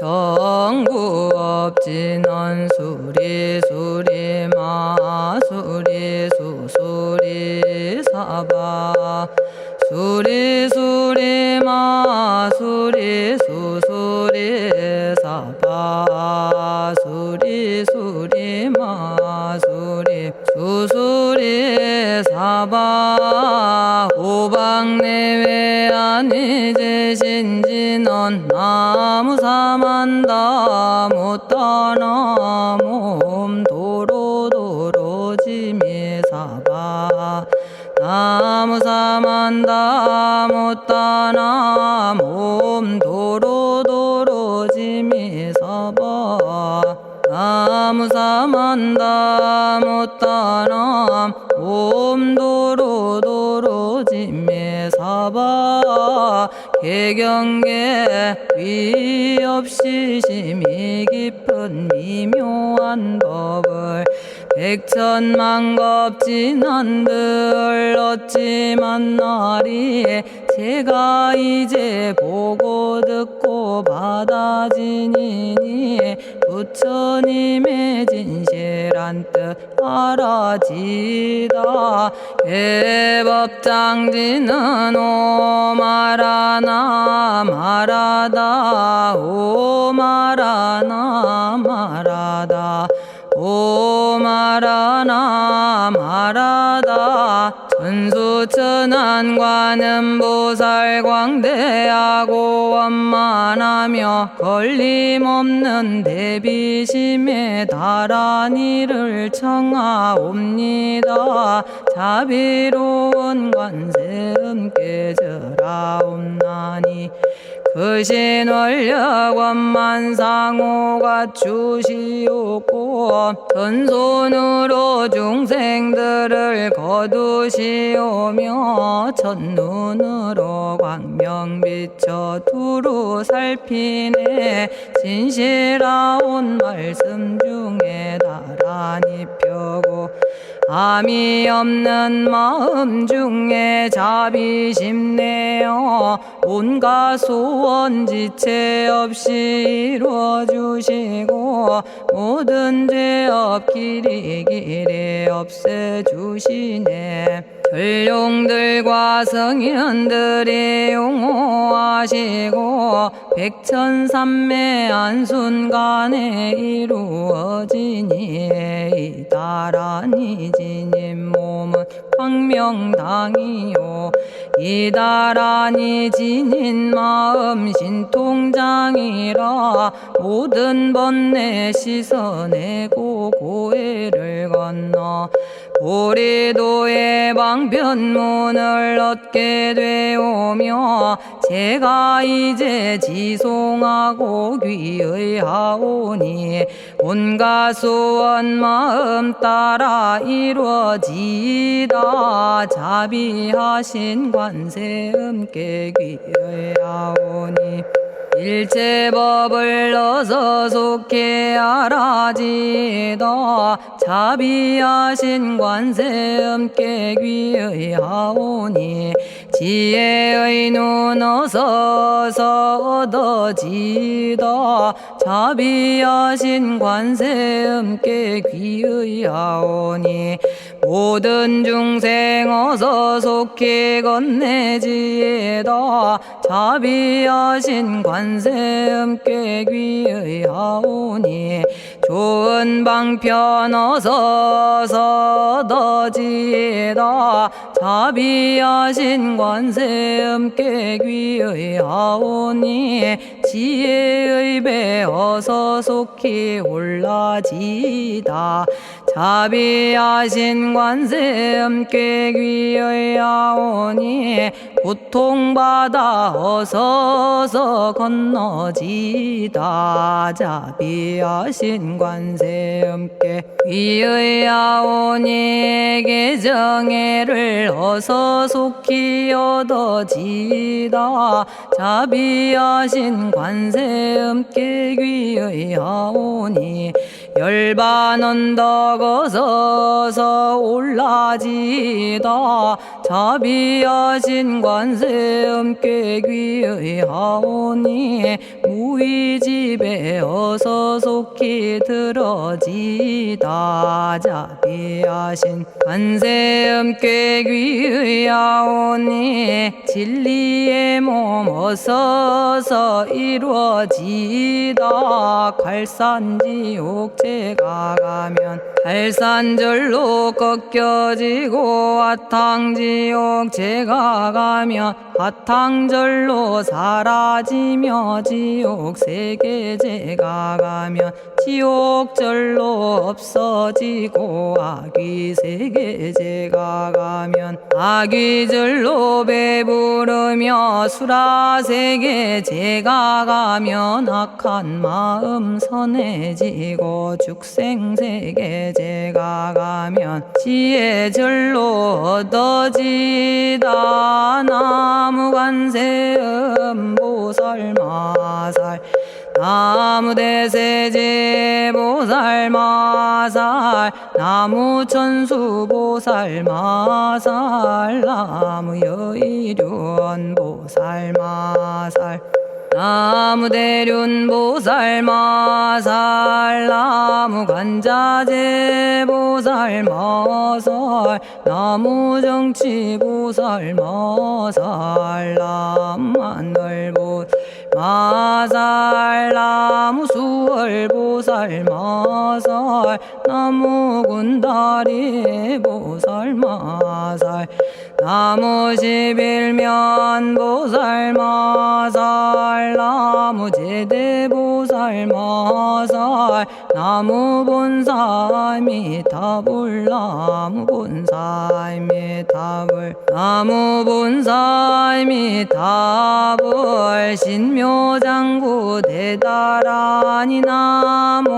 정구업진언 수리수리 마수리 수수리 사바 수리수리 마수리 수수리 사바 수리수리 마수리 수수리 사바 오방내외 안이제신진언 나무사만다 못다나 몸 도로도로지미사바 나무사만다 못다나 몸 도로도로지미사바 나무사만다 못다나 몸 도로도로지미사바 개경계 위없이 심히 깊은 미묘한 법을 백천만겁진한들 어찌 만나리 제가 이제 보고 듣고 받아지니니 부처님의 진실한 뜻 알아지다 해법장지는 오마라나 마라다 오마라나 마라다 오마라나 마라다 천수천안관음 보살 광대하고 원만하며 걸림없는 대비심에 달한 이를 청하옵니다. 자비로운 관세음께 절하옵나니 그신 원력 원만상호가 주시옵고 전손으로 중생들을 거두시오며 첫눈으로 광명 비쳐 두루 살피네 진실하온 말씀 중에 나란히 펴고 암이 없는 마음 중에 자비심 내어 온갖 소원 지체 없이 이루어주시고 모든 죄업 길이 없애주시네. 전룡들과 성인들이 용호하시고 백천삼매 한순간에 이루어지니 이다라니 지님 몸은 광명당이요 이다라니 지닌 마음 신통장이라 모든 번뇌 씻어내고 고해를 건너 보리도의 방편문을 얻게 되오며 제가 이제 지송하고 귀의하오니 온갖 소원 마음 따라 이루어지다 자비하신 관세음께 귀의하오니 일체법을 어서 속히 알아지다 자비하신 관세음께 귀의하오니 지혜의 눈 어서 얻어지다 자비하신 관세음께 귀의하오니 모든 중생 어서 속히 건네지다 자비하신 관세음께 귀의하오니 좋은 방편 어서 얻어지다 자비하신 관세음께 귀의하오니 지혜의 배 어서 속히 올라지다 자비하신 관세음께 귀의하오니 고통받아 어서 건너지다 자비하신 관세음께 귀의하오니 개정애를 어서 속히 얻어지다 자비하신 관세음께 귀의하오니 열반 언덕 어서서 올라지다 자비하신 관세 음께 귀의하오니 무의집에 어서 속히 들어지다 자비하신 관세 음께 귀의하오니 진리의 몸 어서서 이루어지다 갈산지옥 제가 가면 갈산절로 꺾여지고 화탕지옥 제가 가면 화탕절로 사라지며 지옥 세계 제가 가면 지옥절로 없어지고 아귀 세계 제가 가면 아귀절로 배부르며 수라 세계 제가 가면 악한 마음 선해지고 죽생 세계 제가 가면 지혜절로 얻어지다 나무관세음 보살마살 나무대세제 보살마살 나무천수 보살마살 나무여의륜 보살마살 나무대륜 보살마살 나무간자재 보살마살 나무정치 보살마살 나무하늘 보살마살 나무수월 보살마살 나무군다리 보살마살 나무십일면 보살마살 나무제대 보살마살 나무본사미타불 나무본사미타불 나무본사미타불 신묘장구 대다라니 나모라다나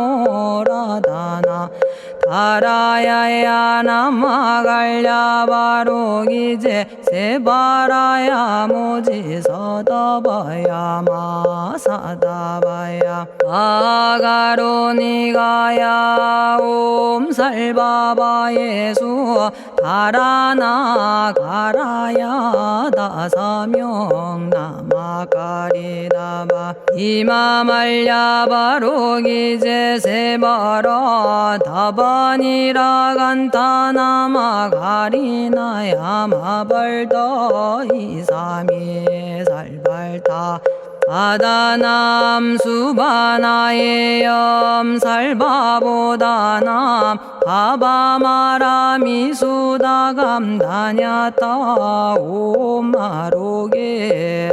다라야야 나마갈야 바로기제 세바라야 모지서다바야 마사다바야 아가로니가야 옴살바바 예수 다라나 가라야 다사명 나마가리다바 이마말야 바로기제 세바라 다바니라 간타나마 가리나야 마발더 이사미 살발타 아다남 수바나의 염살바보다남 바바마라미 수다감다냐타 오마로게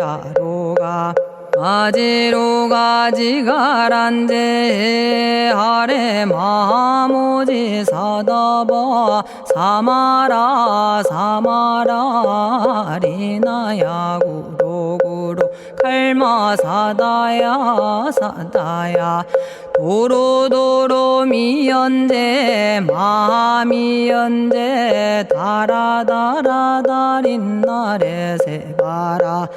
아로가 아지로가 지가란제 하레 마모지 사다바 사마라 사마라 리나야 구로구로 칼마 사다야 사다야 도로도로 미연제 마미연제 다라다라다린나레 세바라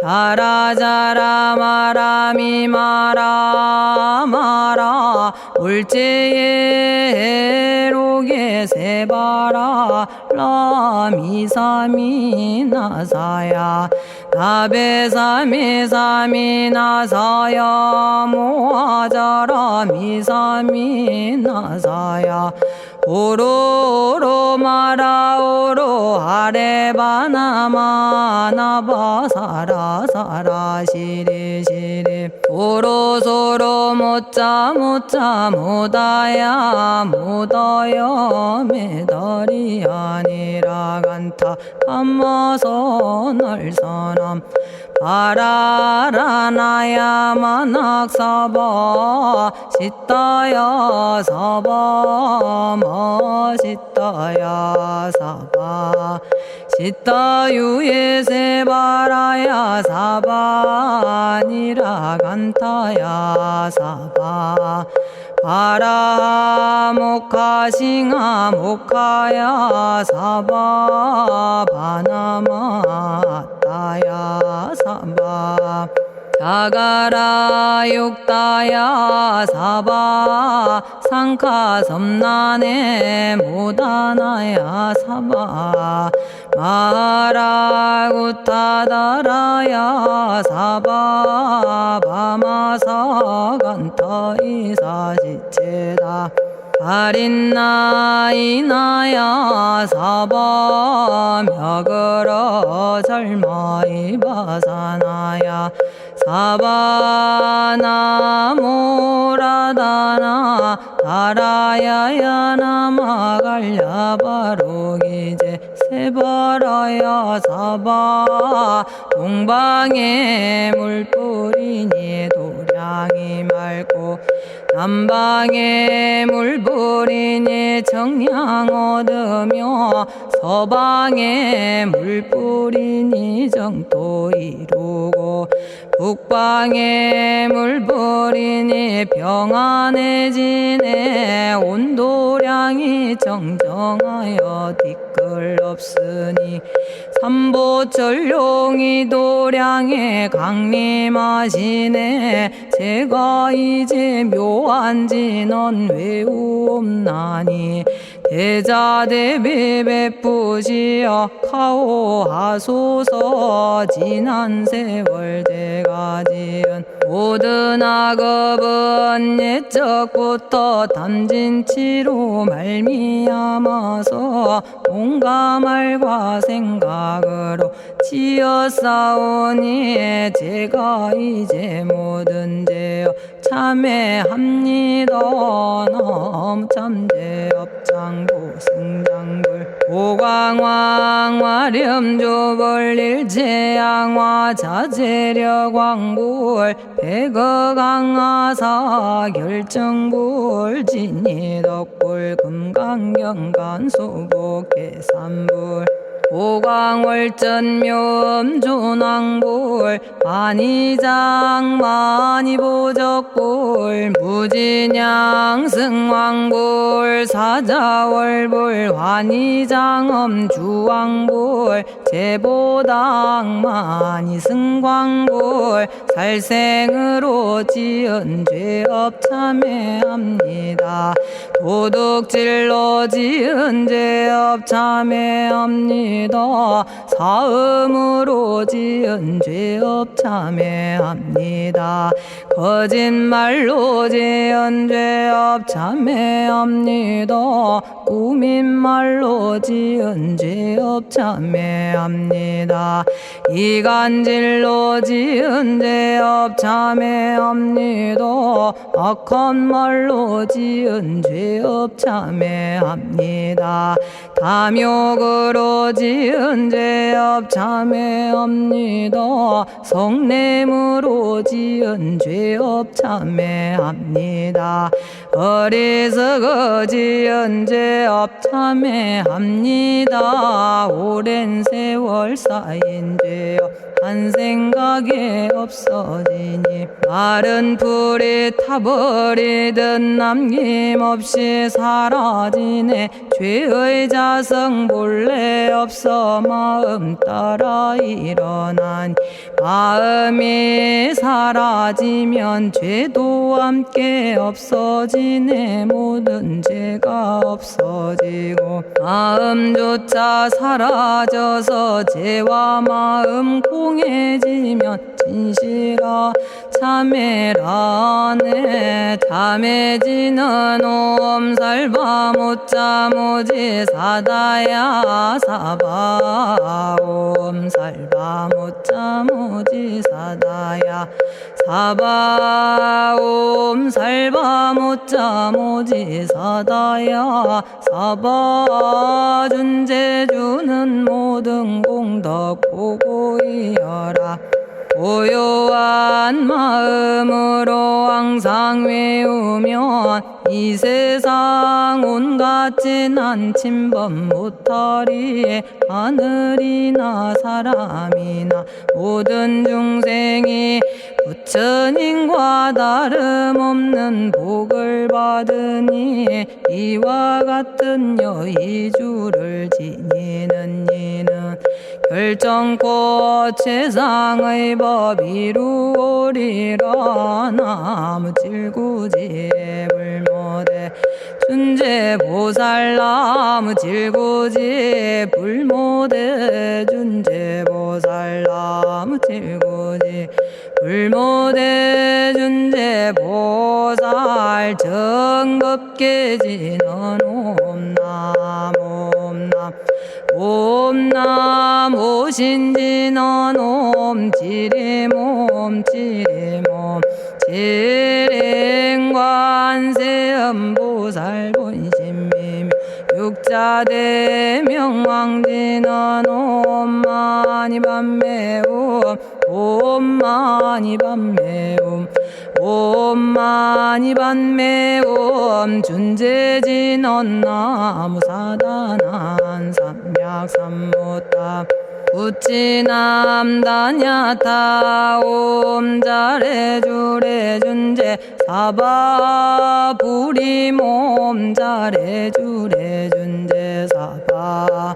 자라자라 마라미 마라 마라 울제에 로게 세바라 라미사미 나사야 나베사미사미 나사야 모아자라 미사미 나사야 오로로 마라오로 아레바나마 나바사라 사라 시리 시리 오로소로 모짜 모짜 모다야 모다야 메다리 아니라 간타 감마서 날선함 바라라나야 만학사바 시타야 사바 마시타야 사바 시타유예 세바라야 사바 니라 간타야 사바 바라 모카싱아 모카야 사바 바나마 따야 사바 자가라 육다야 사바 상카 섬난에 모다나야 사바 마라구타다라야 사바 바마사간타 이사시체다 아린나이나야 사바 며그러 절마이바사나야 사바나모라다나 다라야야 나마갈야바로기제 세바라야 사바 동방에 물뿌리니 도량이 맑고 남방에 물뿌리니 정량 얻으며 서방에 물뿌리니 정토 이루고 북방에 물뿌리니 평안해지네 온도량이 정정하여 뒤끌 없으니 삼보철룡이 도량에 강림하시네 제가 이제 묘한 진언 외우옵나니 대자대비 베푸시어 카오하소서 지난 세월 제가 지은 모든 악업은 옛적부터 탐진치로 말미암아서 온갖 말과 생각으로 지었사오니 제가 이제 모든 죄업 참회합니다. 넘참죄업장부 승장불 오광왕 화렴조벌 일체양화 자재력왕불 백어강하사 결정불 진이덕불 금강경간수복 계산불 오광월전묘음존왕불 안이장 만이보적불 무진양승왕불 사자월불 환희장엄주왕불 제보당 만이승광불 살생으로 지은 죄업 참회합니다. 도둑질로 지은 죄업 참회합니다. 사음으로 지은 죄업 참회합니다. 거짓말로 지은 죄업 참회합니다. 꾸민말로 지은 죄업 참회합니다. 이간질로 지은 죄업 참회합니다. 악한 말로 지은 죄업 참회합니다. 탐욕으로 지은 죄업 참회합니다. 성냄으로 지은 죄업 참회합니다. 어리석어 지은 죄업 참회합니다. 오랜 세월 쌓인 죄업 한 생각에 없어지니 마른 풀이 타버리듯 남김없이 사라지네. 죄의 자성 본래 없어 마음 따라 일어나니 마음이 사라지면 죄도 함께 없어지네. 모든 죄가 없어지고 마음조차 사라져서 죄와 마음 공해지면 진실아 참회라네. 참해지는 옴살바 못자모지 사다야 사바 옴살바 못자모지 사다야 사바 옴살바 못자모지 사다야 사바 준재주는 모든 공덕 보고이여라. 고요한 마음으로 항상 외우면 이 세상 온갖 진한 침범 못하리. 하늘이나 사람이나 모든 중생이 부처님과 다름없는 복을 받으니 이와 같은 여의주를 지니는 이는 결정코 최상의 법 이루오리라. 나무 질구지 불모대 준제보살. 나무 질구지 불모대 준제보살. 나무 질구지 불모대 준제보살. 정겁계지는 옴남 옴남 옴남 오신지는 옴 지리몸 지리몸 지랭관세음보살 본심미며 육자대명왕지는 옴마니밤매옴 옴마니밤매옴 옴마니밤매옴 준제진언 나무사다난 삼약삼무타 우치남다냐타 옴자레주레 준제 사바 부리몸 자레주레 준제 사바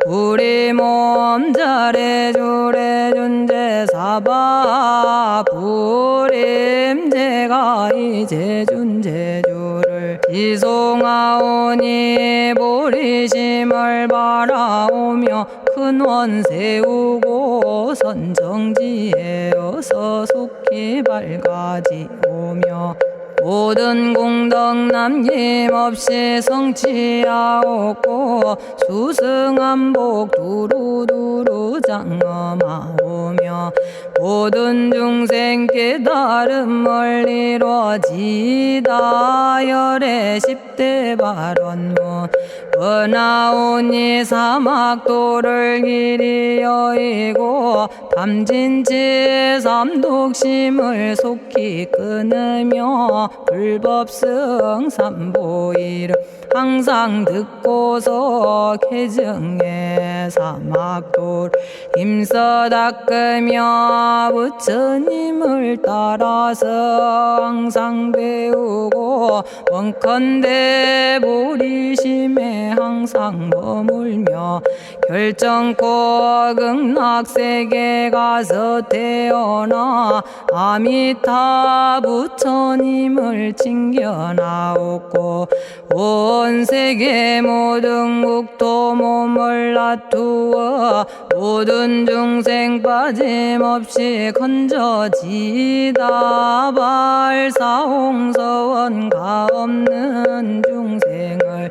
부리몸 자레주레 준제 사바 부림. 제가 이제 준제주를 지송하오니 보리심을 바라오며 큰원 세우고 선정지에 어서 속히 밝아지오며 모든 공덕 남김없이 성취하옵고 수승한복 두루두루 장엄하오며 모든 중생 깨달음을 이루어지다. 열의 10대 발언문 원하오니 사막도를 길이 여의고 담진치 삼독심을 속히 끊으며 불법승 삼보이를 항상 듣고서 개정해 사막도를 힘써 닦으며 부처님을 따라서 항상 배우고 원컨대 보리심에 항상 머물며 결정코 극락세계 가서 태어나 아미타 부처님을 칭견하옵고 온 세계 모든 국토 몸을 놔두어 모든 중생 빠짐없이 건져지다. 발사홍서원 가없는 중생을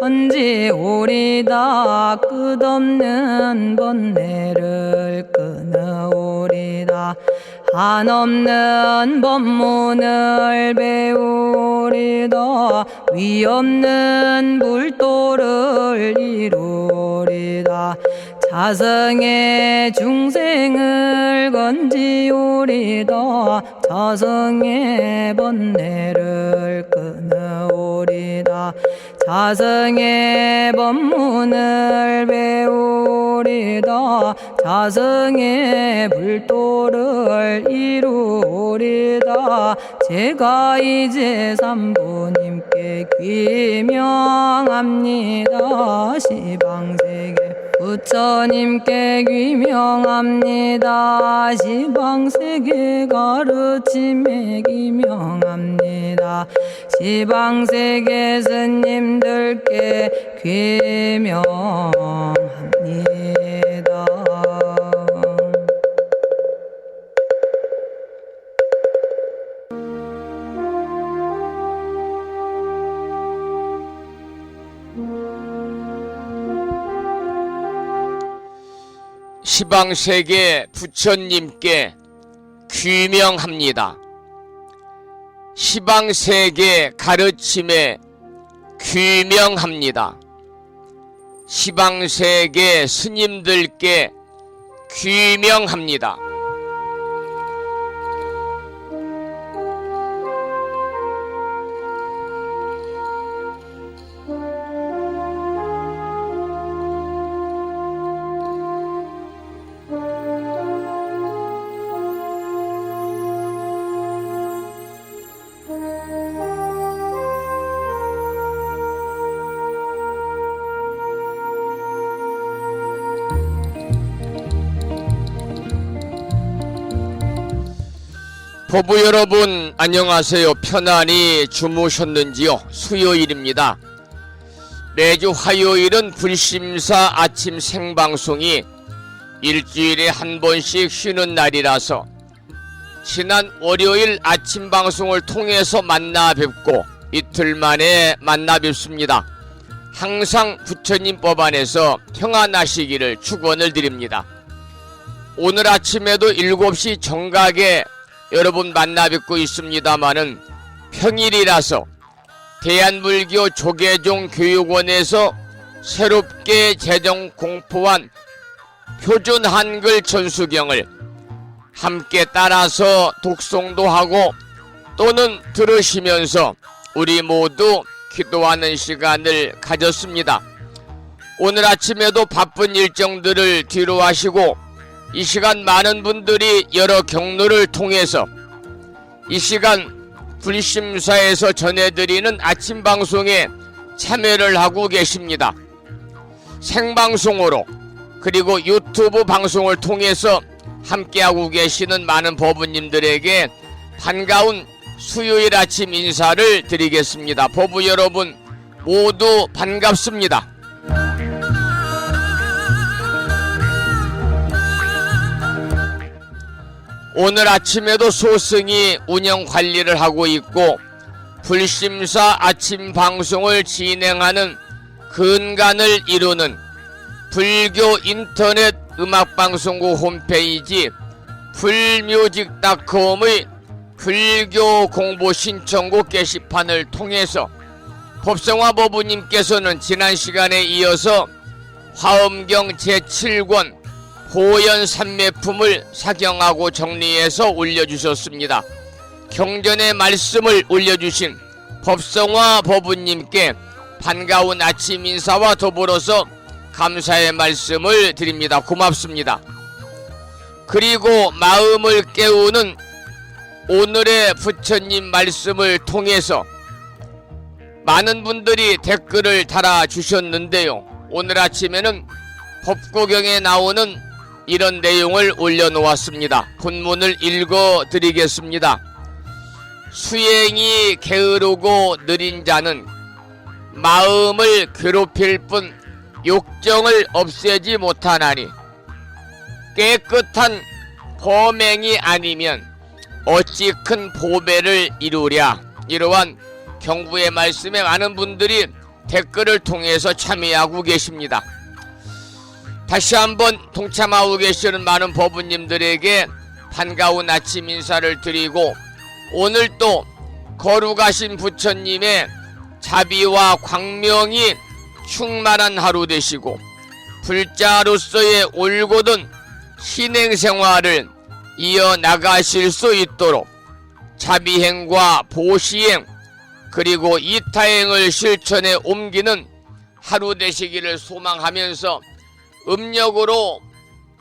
건지오리다. 끝없는 번뇌를 끊어오리다. 한없는 법문을 배우리다. 위없는 불도를 이루리다. 자성의 중생을 건지오리다. 자성의 번뇌를 끊어오리다. 자성의 법문을 배우리다. 자성의 불도를 이루리다. 제가 이제 삼부님께 귀명합니다. 시방세계 부처님께 귀명합니다. 시방세계 가르침에 귀명합니다. 시방세계 스님들께 귀명합니다. 시방세계 부처님께 귀명합니다. 시방세계 가르침에 귀명합니다. 시방세계 스님들께 귀명합니다. 보부 여러분 안녕하세요. 편안히 주무셨는지요? 수요일입니다. 매주 화요일은 불심사 아침 생방송이 일주일에 한 번씩 쉬는 날이라서 지난 월요일 아침 방송을 통해서 만나 뵙고 이틀 만에 만나 뵙습니다. 항상 부처님 법안에서 평안하시기를 축원을 드립니다. 오늘 아침에도 7시 정각에 여러분 만나 뵙고 있습니다마는 평일이라서 대한불교 조계종 교육원에서 새롭게 제정 공포한 표준 한글 전수경을 함께 따라서 독송도 하고 또는 들으시면서 우리 모두 기도하는 시간을 가졌습니다. 오늘 아침에도 바쁜 일정들을 뒤로 하시고 이 시간 많은 분들이 여러 경로를 통해서 이 시간 불심사에서 전해드리는 아침 방송에 참여를 하고 계십니다. 생방송으로 그리고 유튜브 방송을 통해서 함께하고 계시는 많은 법우님들에게 반가운 수요일 아침 인사를 드리겠습니다. 법우 여러분 모두 반갑습니다. 오늘 아침에도 소승이 운영 관리를 하고 있고 불심사 아침 방송을 진행하는 근간을 이루는 불교 인터넷 음악방송국 홈페이지 불뮤직닷컴의 불교 공보 신청곡 게시판을 통해서 법성화 법우님께서는 지난 시간에 이어서 화엄경 제7권 보연 삼매품을 사경하고 정리해서 올려주셨습니다. 경전의 말씀을 올려주신 법성화 법우님께 반가운 아침 인사와 더불어서 감사의 말씀을 드립니다. 고맙습니다. 그리고 마음을 깨우는 오늘의 부처님 말씀을 통해서 많은 분들이 댓글을 달아주셨는데요. 오늘 아침에는 법고경에 나오는 이런 내용을 올려놓았습니다. 본문을 읽어드리겠습니다. 수행이 게으르고 느린 자는 마음을 괴롭힐 뿐 욕정을 없애지 못하나니 깨끗한 범행이 아니면 어찌 큰 보배를 이루랴. 이러한 경부의 말씀에 많은 분들이 댓글을 통해서 참여하고 계십니다. 다시 한번 동참하고 계시는 많은 법우님들에게 반가운 아침 인사를 드리고 오늘 또 거룩하신 부처님의 자비와 광명이 충만한 하루 되시고 불자로서의 올곧은 신행생활을 이어나가실 수 있도록 자비행과 보시행 그리고 이타행을 실천에 옮기는 하루 되시기를 소망하면서 음력으로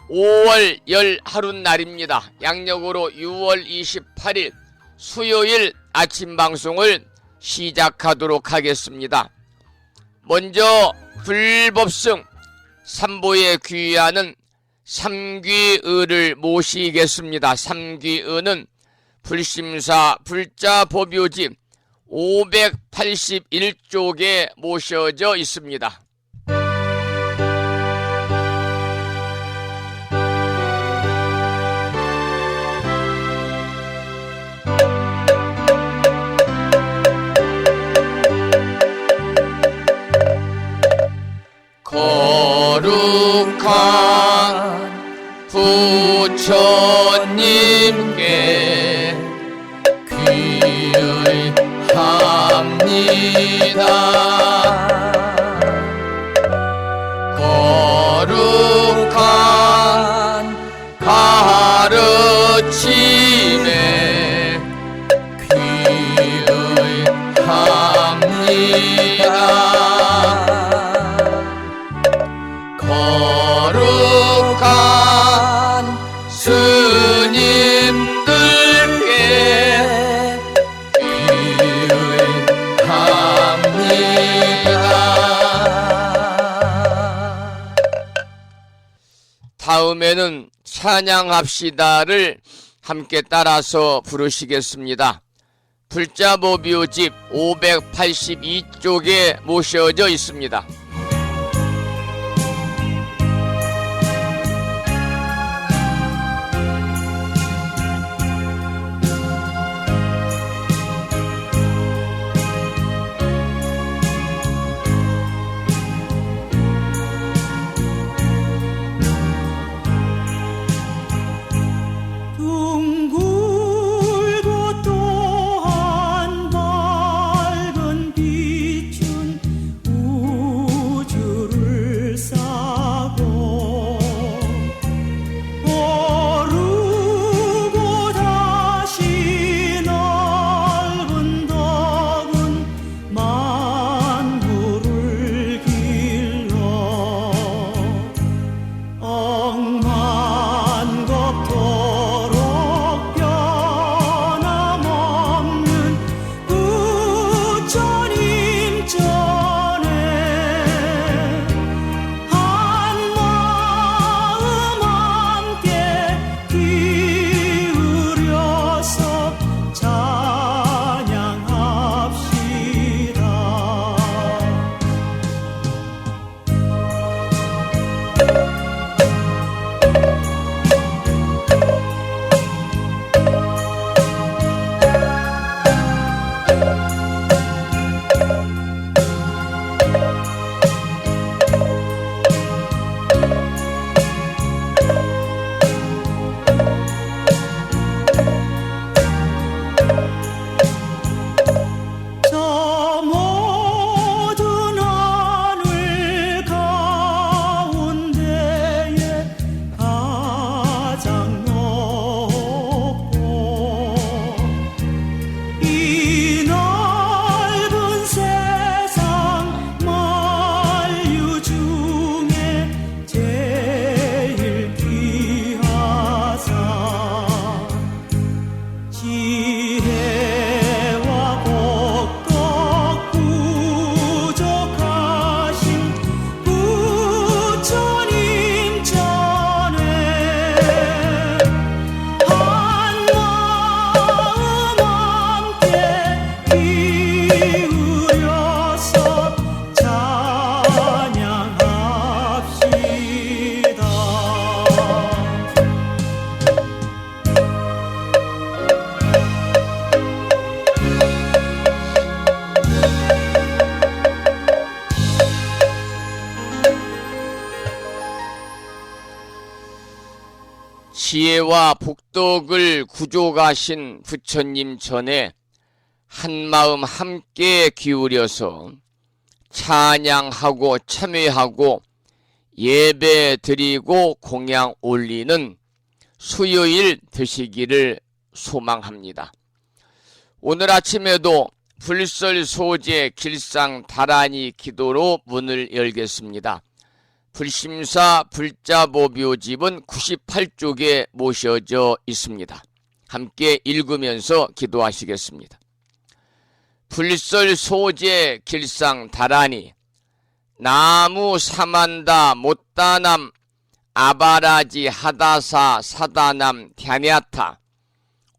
5월 열 하룻날입니다. 양력으로 6월 28일 수요일 아침 방송을 시작하도록 하겠습니다. 먼저 불법승 삼보에 귀의하는 삼귀의를 모시겠습니다. 삼귀의는 불심사 불자법요지 581쪽에 모셔져 있습니다. 거룩한 부처님께 귀의합니다. 거룩한 가르침에 귀의합니다. 거룩한 스님들께 기도합니다. 다음에는 찬양합시다를 함께 따라서 부르시겠습니다. 불자보비오집 582쪽에 모셔져 있습니다. 지혜와 복덕을 구족하신 부처님 전에 한마음 함께 기울여서 찬양하고 참회하고 예배 드리고 공양 올리는 수요일 되시기를 소망합니다. 오늘 아침에도 불설소재 길상 다란이 기도로 문을 열겠습니다. 불심사 불자보묘집은 98쪽에 모셔져 있습니다. 함께 읽으면서 기도하시겠습니다. 불설소재 길상 다란이 나무 사만다 못다남 아바라지 하다사 사다남 갸냐타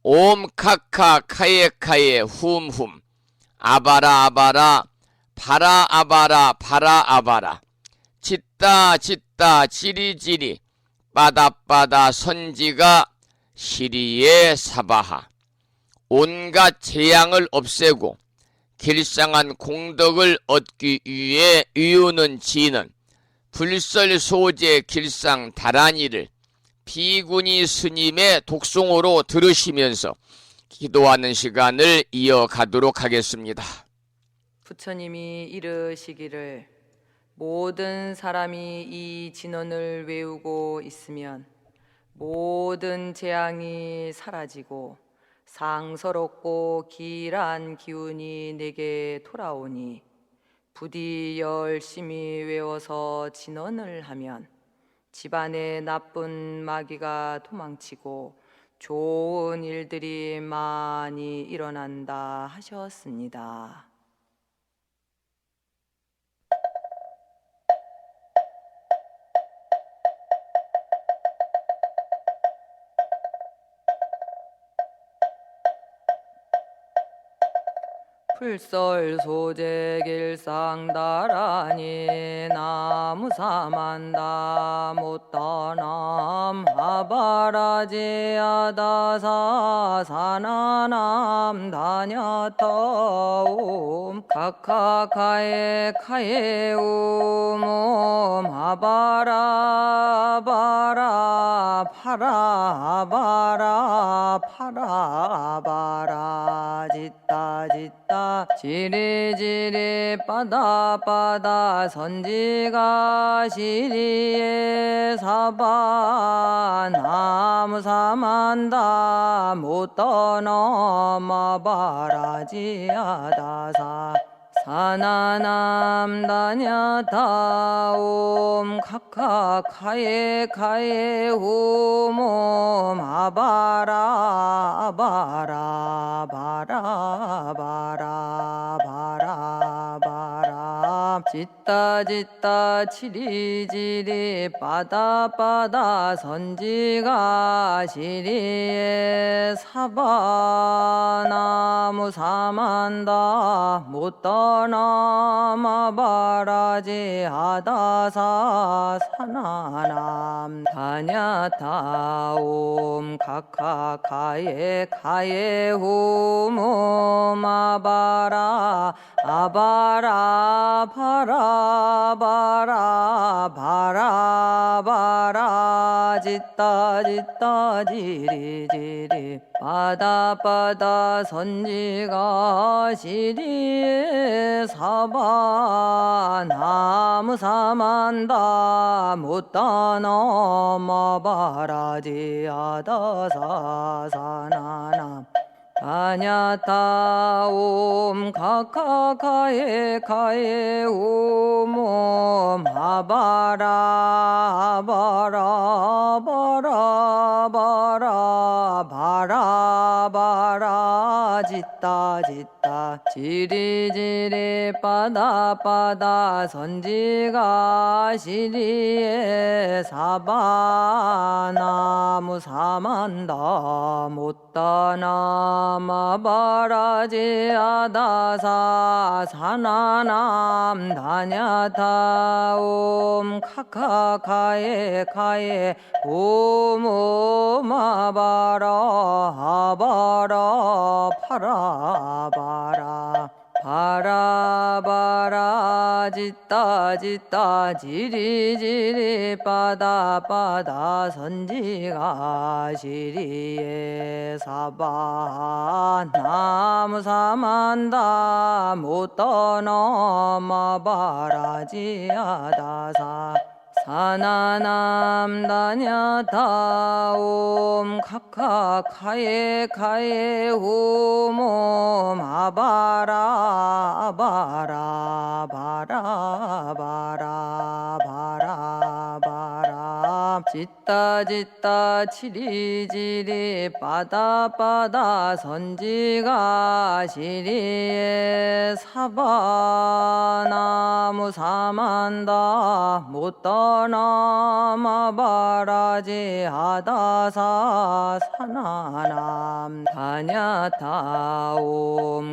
옴카카 카예카예 훔훔 아바라 아바라 바라 아바라 바라 아바라 짓다 짓다 지리지리 빠다빠다 선지가 시리에 사바하 온갖 재앙을 없애고 길상한 공덕을 얻기 위해 이유는 지는 불설소재 길상 다란이를 비구니 스님의 독송으로 들으시면서 기도하는 시간을 이어가도록 하겠습니다. 부처님이 이르시기를 모든 사람이 이 진언을 외우고 있으면 모든 재앙이 사라지고 상서롭고 길한 기운이 내게 돌아오니 부디 열심히 외워서 진언을 하면 집안에 나쁜 마귀가 도망치고 좋은 일들이 많이 일어난다 하셨습니다. 풀설 소재 길상다라니 나무 사만다 못다남 아바라지 아다사 사나남 다냐타옴 카카카에 카에 우몸 아바라 바라 파라 바라 파라 바라 짓다 짓다 지리지리 빠다 빠다 선지가 시리에 사바 나무 사만다 못 떠넘어 바라지 아다사 사나남 다냐타옴 카카카에 카에 후몸 아바라 아바라 바라 바라 바라 바라 짓다 짓다 치리지리 빠다 빠다 선지가 시리에 사바 나무 사만다 못 떠넘어 바라지 아다사 사나남 다냐타옴 카카카에 카에 후몸 아바라 아바라 바라 바라 바라 바라 짓다 짓다 지리지리 빠다 빠다 선지가 시리에 사바 나무 사만다 못 떠넘어 바라지 아다사 사나남 다냐타옴 카카카에 카에 우몸 아바라 바라 바라 바라 바라 바라 짓다 짓다 지리지리 빠다 빠다 선지가 시리에 사바 나무 사만다 못 떠넘어 바라지 아다사 사나남 다냐타옴 카카카에 카에 오몸 아바라 아바라 파라 바라 바라 바라 짓다 짓다 지리지리 빠다 빠다 선지가 시리에 사바 나무 사만다 못 떠넘어 바라지 아다사 사나남 다냐타옴 카카카에 카에 후몸 아바라 아바라 바라 바라 바라 바라 짓다 짓다 치리지리 빠다 빠다 선지가 시리에 사바 나무 사만다 못 떠넘어 바라지 아다사 사나남 다냐타옴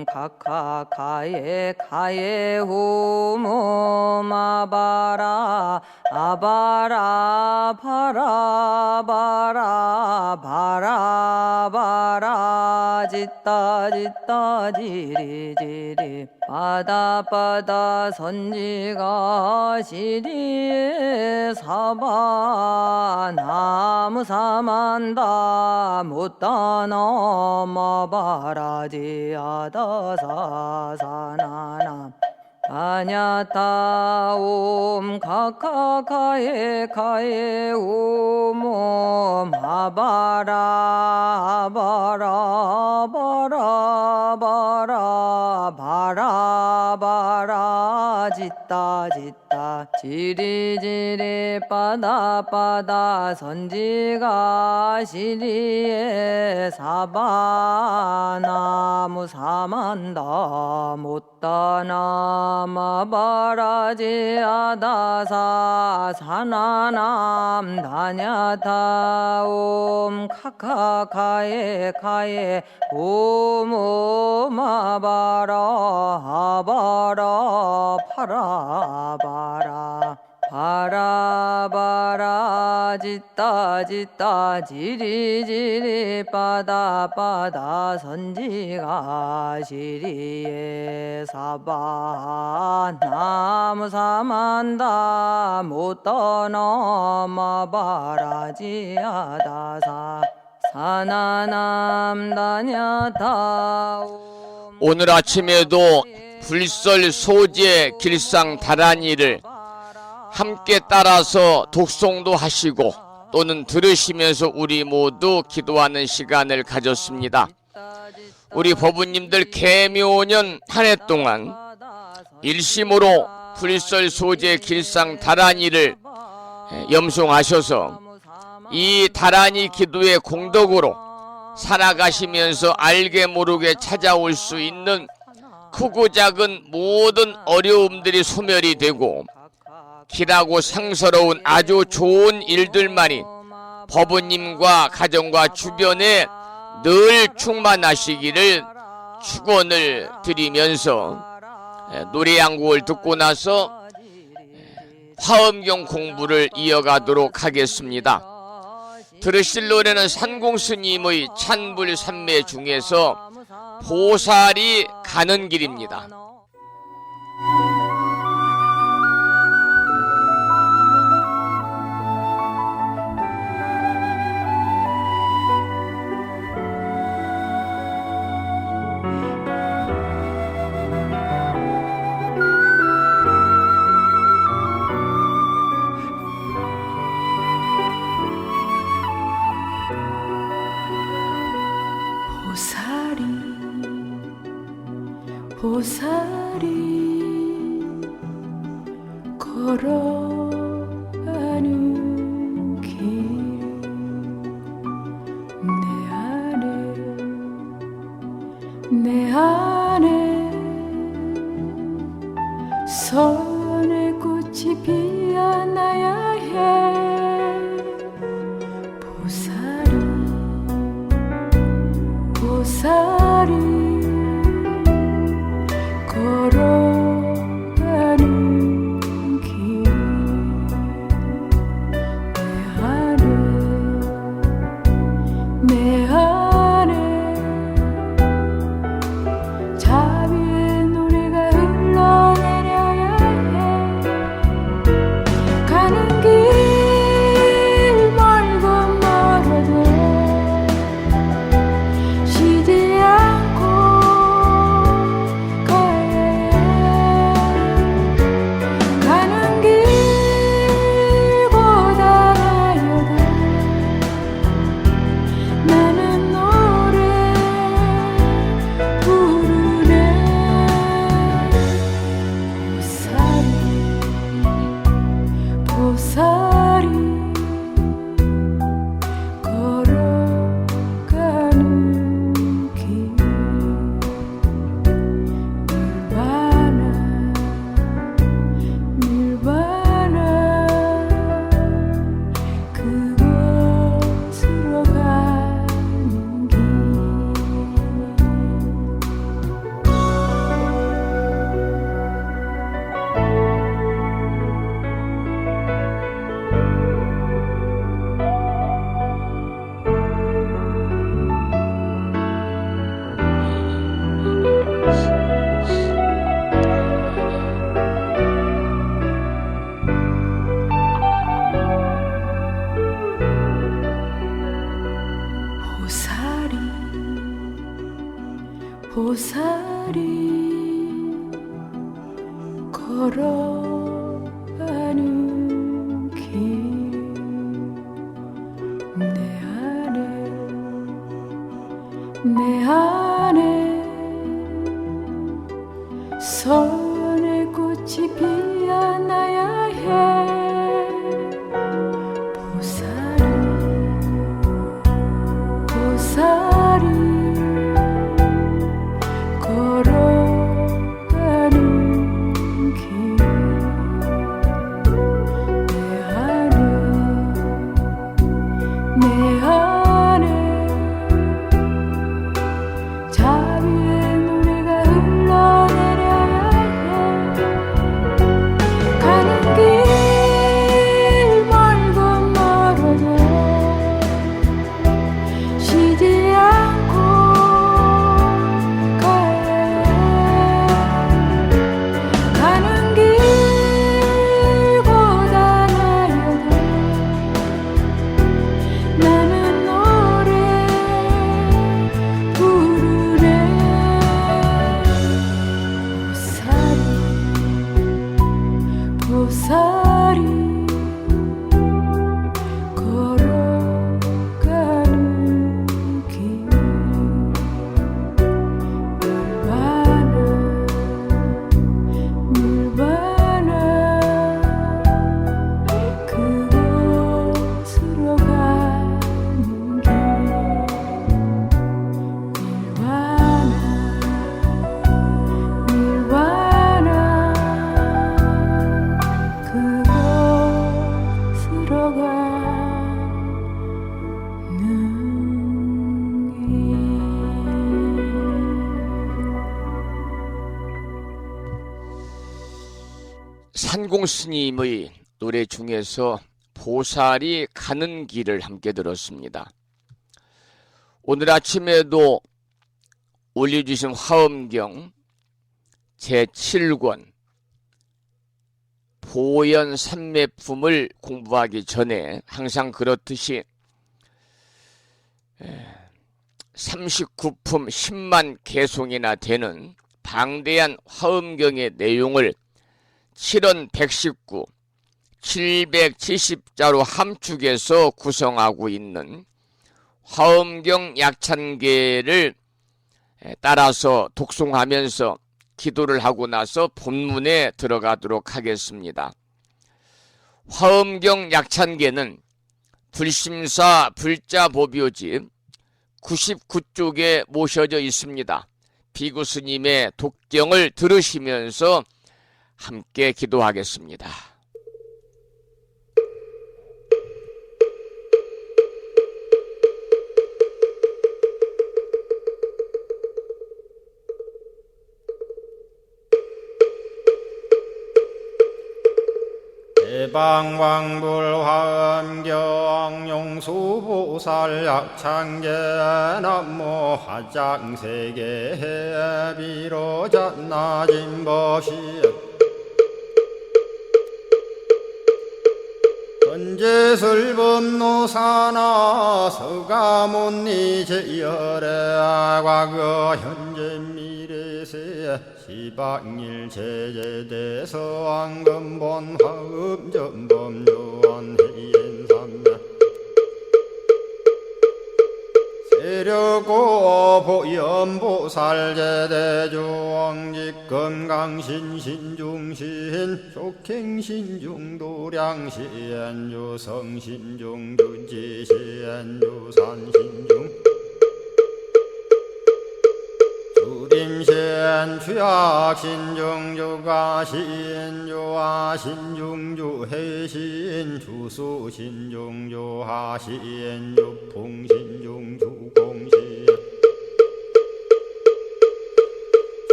카카카에 카에 후몸 아바라 아바라 바라 바라 바라 바라 짓다 짓다 지리지리 빠다 빠다 선지가 시리에 사바 나무 사만다 못 떠넘어 바라지 아다사 사나남 다냐타옴 카카카에 카에 우몸 아바라 바라 바라 바라 바라 바라 짓다 짓다 지리지리 빠다 빠다 선지가 시리에 사바 나무 사만다 못 떠나 마바라지 아다사 사나남 다냐타 옴 카카카에 카에 옴 마바라 하바라 파라바라 바라바라 짓다 짓다 지리지리 빠다빠다 선지가 시리에 사바 나무사만다 못떠너 마바라지아다사 사나남다냐타 오늘 아침에도 불설 소재 길상 다란이를 함께 따라서 독송도 하시고 또는 들으시면서 우리 모두 기도하는 시간을 가졌습니다. 우리 법부님들 개묘년 한 해 동안 일심으로 불설 소재 길상 다란이를 염송하셔서 이 다란이 기도의 공덕으로 살아가시면서 알게 모르게 찾아올 수 있는 크고 작은 모든 어려움들이 소멸이 되고 길하고 상서로운 아주 좋은 일들만이 법부님과 가정과 주변에 늘 충만하시기를 축원을 드리면서 노래 한 곡을 듣고 나서 화엄경 공부를 이어가도록 하겠습니다. 들으실 노래는 산공스님의 찬불 삼매 중에서 보살이 가는 길입니다. 보살이 걸어가는 길 내 안에 선의 꽃이 피어나야 해 보살이 걸어가는 길 내 안에 자비의 노래가 흘러내려야 해 가는 길 멀고 멀어도 쉬지 않고 가는 길 고단하여도 나는 노래 부르네 보살이 걸어가는 길 밀바나 그곳으로 가는 길 보살이 걸어가는 길 내 안에 선의 꽃이 피어나야 해 보살이 걸어가는 산공스님의 노래 중에서 보살이 가는 길을 함께 들었습니다. 오늘 아침에도 올려주신 화엄경 제7권 보연 삼매품을 공부하기 전에 항상 그렇듯이 39품 10만 개송이나 되는 방대한 화엄경의 내용을 7원 119, 770자로 함축해서 구성하고 있는 화엄경 약찬계를 따라서 독송하면서 기도를 하고 나서 본문에 들어가도록 하겠습니다. 화엄경 약찬계는 불심사 불자보묘집 99쪽에 모셔져 있습니다. 비구 스님의 독경을 들으시면서 함께 기도하겠습니다. 대방왕불화엄경 용수보살 약창계 남모 화장세계 비로잣나진법시 현재설법노사나 서가몬니 제열의 과거 현재 미래세 시방일 제제대서 왕금본 화음전범요원 해인삼매 세력고 보연보살 제대주왕직 건강신신중신 족행신중도량신 유성신중주지신 유산신중 주림신 주약신중주가신 유아신중주해신 주수신중주하신 유풍신중주공신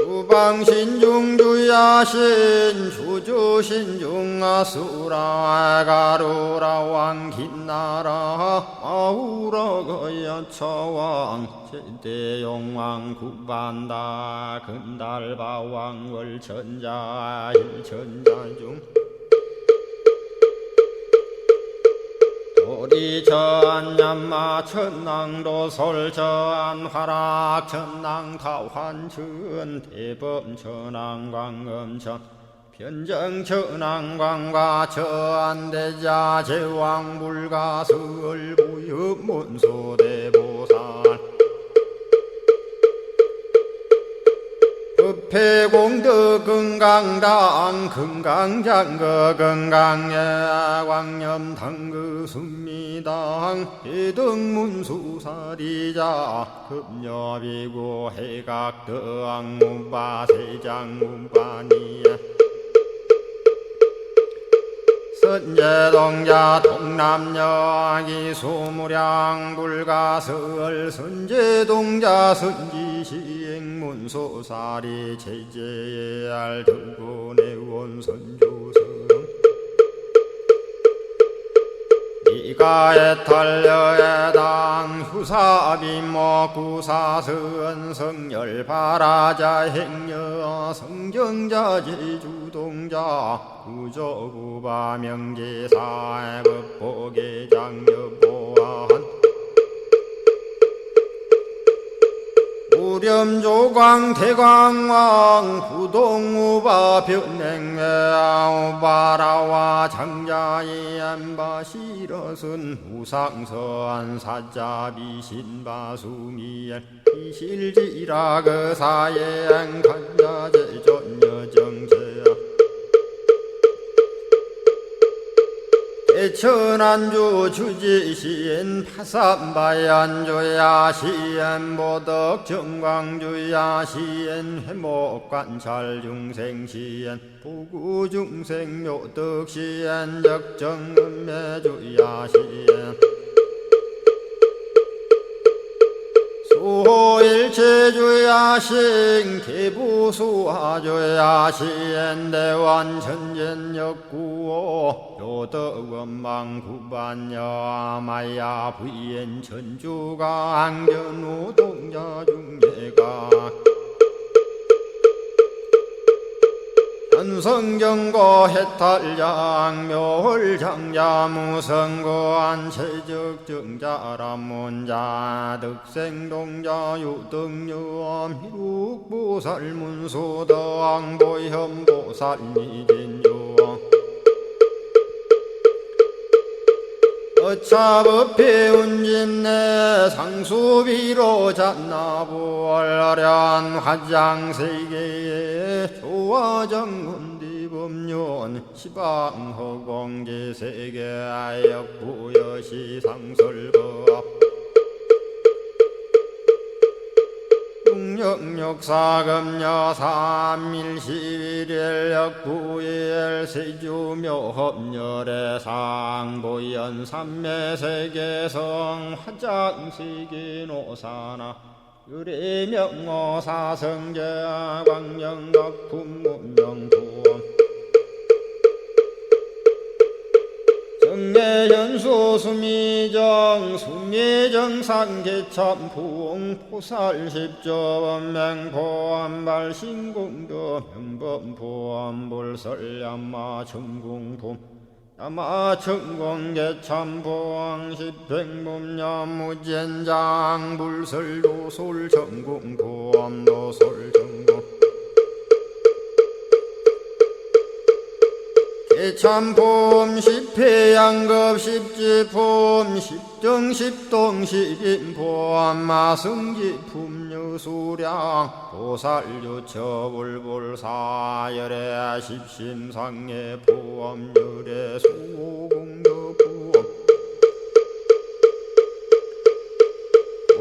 주방신중주야신 주주신중아수라 가루라 왕긴나라 아우라가야차왕 제대용왕 구반다 근달바왕 월천자 일천자중 도리천냠마 천낭도 솔천 화락 천낭 타환천 대범 천왕 광음천 변정 천왕 광과 천대자 제왕 불가설 부엽 문소대보살 급회공덕 건강당 건강장거 건강예 광염당그 순미당 해등문수사리자 급녀비고 해각덕 문바세장 문바니야 선제동자 동남여기 소무량 불가설 선제동자 선지시행문소사리 제제알 등군의원 선주성 이가에탈려에당 후사비모 구사선 성열바라자 행여 성경자 제주동자 구조구바 명제사의 법보계장여보안 우렴조광 대광왕 부동우바 변냉매아 우바라와 장자이 안바시러슨 우상서안 사자비 신바수미엘 이실지라 그사예 안간자제 전여정제야 대천안주 주지시인 파산바얀주야 시엔 보덕 정광주야 시엔 회목관찰 중생시엔 부구중생 묘덕시엔 적정음매주야 시엔 수호일 육체주야신 개부수하주야신 대완천전역구오 요덕원망구반야 마야 부인 천주가 안견우 동자중예가 현성정고 해탈장 묘홀장자 무성고한 체적정자람문자 득생동자 유등유엄 희룩보살문소덕보현보살미진유 어차법피 운집내 상수비로 잔나부얼라련 화장세계에 조화정훈디법륜 시방허공제세계 아역부여시상설법 육력사금여 3일 11일 역부일 세주묘협열의 상보연 삼매세계성 화장세계노사나 유래명호 사성제 광명각품문명부엄 정례현수 수미정 수미정상계참풍 포살십조원맹포암발신공도 명범포암불설야마 천궁품 야마천공계참포항 십행범야무젠장 불설도솔천궁포암도솔천궁 개참폼 십회양급 십지폼 십정십동 십인폼 마승지품 유수량 보살유처불불사열의 십심상의 포함열의 수공덕부엄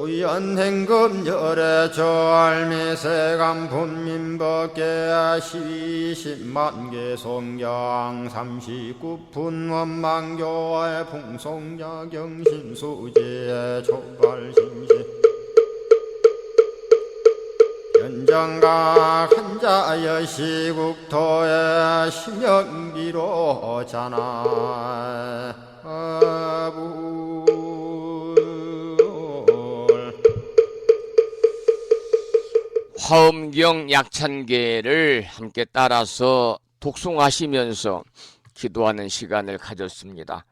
우연행급열의 저알미세간품민법계 시십만개 송경 39분 원망교의 풍송야경신수지의 촉발신시 현정각 한자여 시국토의 심영비로 자나 화엄경 약찬계를 함께 따라서 독송하시면서 기도하는 시간을 가졌습니다.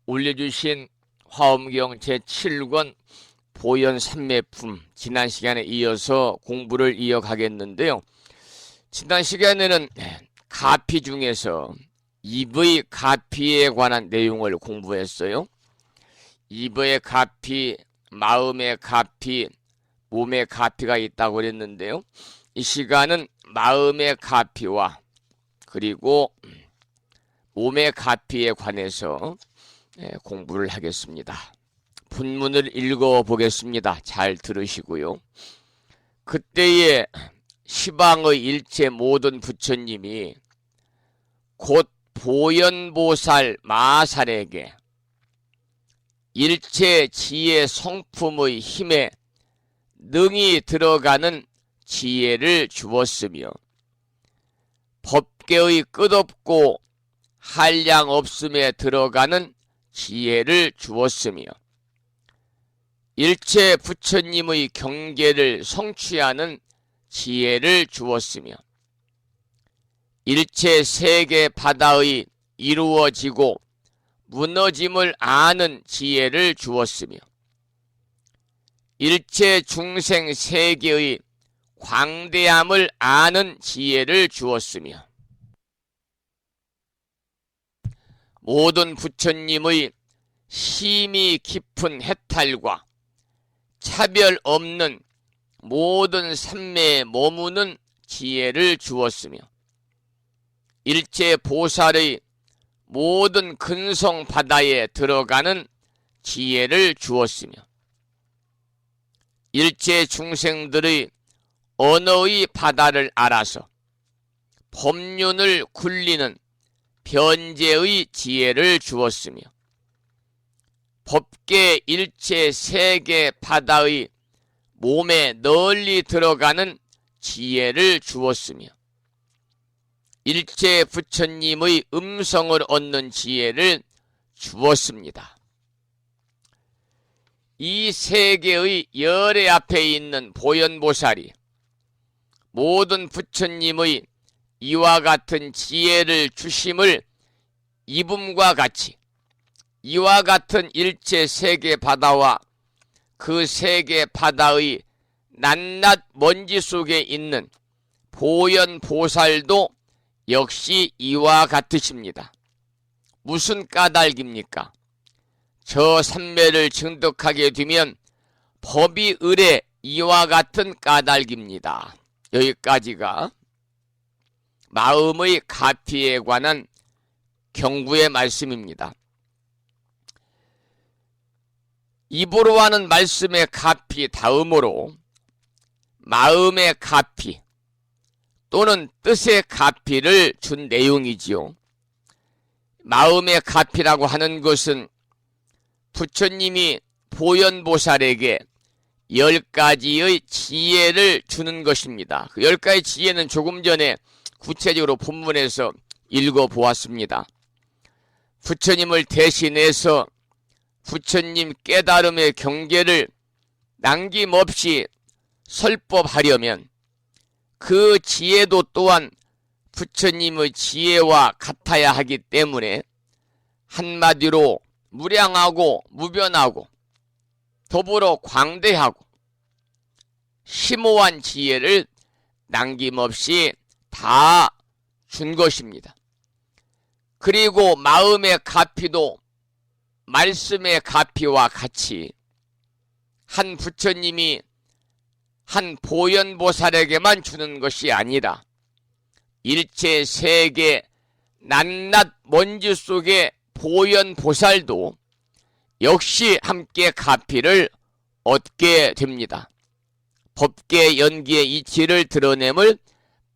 올려주신 화엄경 제7권 보현 삼매품 지난 시간에 이어서 공부를 이어가겠는데요. 지난 시간에는 가피 중에서 입의 가피에 관한 내용을 공부했어요. 입의 가피, 마음의 가피, 몸의 가피가 있다고 그랬는데요. 이 시간은 마음의 가피와 그리고 몸의 가피에 관해서 공부를 하겠습니다. 본문을 읽어보겠습니다. 잘 들으시고요. 그때에 시방의 일체 모든 부처님이 곧 보현보살 마살에게 일체 지혜 성품의 힘에 능히 들어가는 지혜를 주었으며 법계의 끝없고 한량 없음에 들어가는 지혜를 주었으며 일체 부처님의 경계를 성취하는 지혜를 주었으며 일체 세계 바다의 이루어지고 무너짐을 아는 지혜를 주었으며 일체 중생 세계의 광대함을 아는 지혜를 주었으며 모든 부처님의 심히 깊은 해탈과 차별 없는 모든 삼매에 머무는 지혜를 주었으며 일체 보살의 모든 근성 바다에 들어가는 지혜를 주었으며 일체 중생들의 언어의 바다를 알아서 법륜을 굴리는 변제의 지혜를 주었으며 법계 일체 세계 바다의 몸에 널리 들어가는 지혜를 주었으며 일체 부처님의 음성을 얻는 지혜를 주었습니다. 이 세계의 열애 앞에 있는 보현보살이 모든 부처님의 이와 같은 지혜를 주심을 입음과 같이 이와 같은 일체 세계 바다와 그 세계 바다의 낱낱 먼지 속에 있는 보현보살도 역시 이와 같으십니다. 무슨 까닭입니까? 저 삼매를 증득하게 되면 법이 의례 이와 같은 까닭입니다. 여기까지가 마음의 가피에 관한 경구의 말씀입니다. 입으로 하는 말씀의 가피 다음으로 마음의 가피 또는 뜻의 가피를 준 내용이지요. 마음의 가피라고 하는 것은 부처님이 보현보살에게 10가지의 지혜를 주는 것입니다. 그 10가지 지혜는 조금 전에 구체적으로 본문에서 읽어보았습니다. 부처님을 대신해서 부처님 깨달음의 경계를 남김없이 설법하려면 그 지혜도 또한 부처님의 지혜와 같아야 하기 때문에 한마디로 무량하고 무변하고 더불어 광대하고 심오한 지혜를 남김없이 다 준 것입니다. 그리고 마음의 가피도 말씀의 가피와 같이 한 부처님이 한 보현보살에게만 주는 것이 아니라 일체 세계 낱낱 먼지 속의 보현보살도 역시 함께 가피를 얻게 됩니다. 법계 연기의 이치를 드러냄을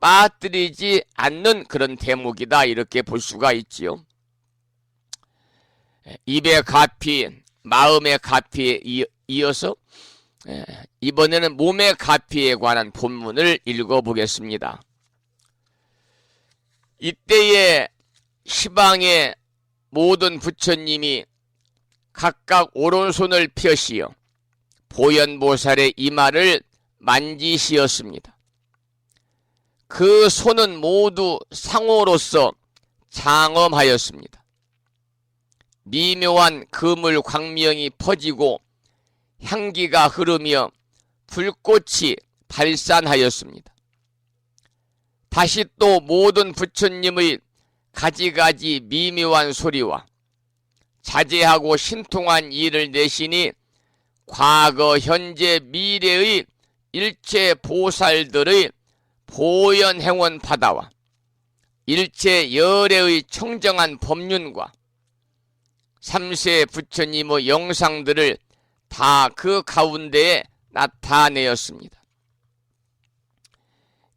빠뜨리지 않는 그런 대목이다, 이렇게 볼 수가 있지요. 입의 가피, 마음의 가피에 이어서 이번에는 몸의 가피에 관한 본문을 읽어보겠습니다. 이때에 시방의 모든 부처님이 각각 오른손을 펴시어 보현보살의 이마를 만지시었습니다. 그 손은 모두 상호로서 장엄하였습니다. 미묘한 그물 광명이 퍼지고 향기가 흐르며 불꽃이 발산하였습니다. 다시 또 모든 부처님의 가지가지 미묘한 소리와 자제하고 신통한 일을 내시니 과거, 현재, 미래의 일체 보살들의 보현행원 바다와 일체 열애의 청정한 법륜과 삼세 부처님의 영상들을 다 그 가운데에 나타내었습니다.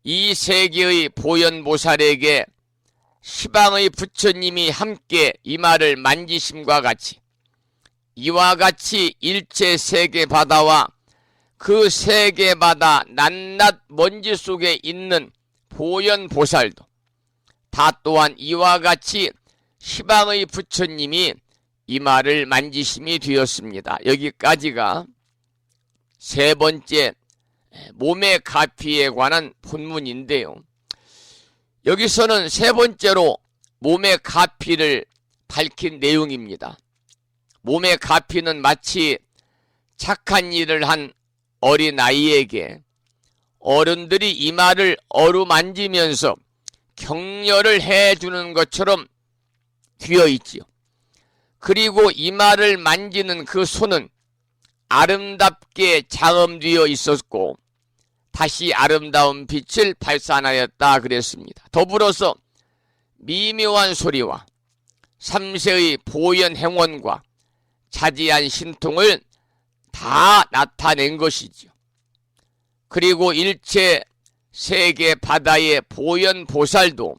이 세계의 보현보살에게 시방의 부처님이 함께 이마를 만지심과 같이 이와 같이 일체 세계 바다와 그 세계 바다 낱낱 먼지 속에 있는 보현보살도 다 또한 이와 같이 시방의 부처님이 이마를 만지심이 되었습니다. 여기까지가 세 번째 몸의 가피에 관한 본문인데요. 여기서는 세 번째로 몸의 가피를 밝힌 내용입니다. 몸의 가피는 마치 착한 일을 한 어린아이에게 어른들이 이마를 어루만지면서 격려를 해주는 것처럼 되어 있지요. 그리고 이마를 만지는 그 손은 아름답게 장엄되어 있었고 다시 아름다운 빛을 발산하였다 그랬습니다. 더불어서 미묘한 소리와 삼세의 보현행원과 자지한 신통을 다 나타낸 것이죠. 그리고 일체 세계 바다의 보현보살도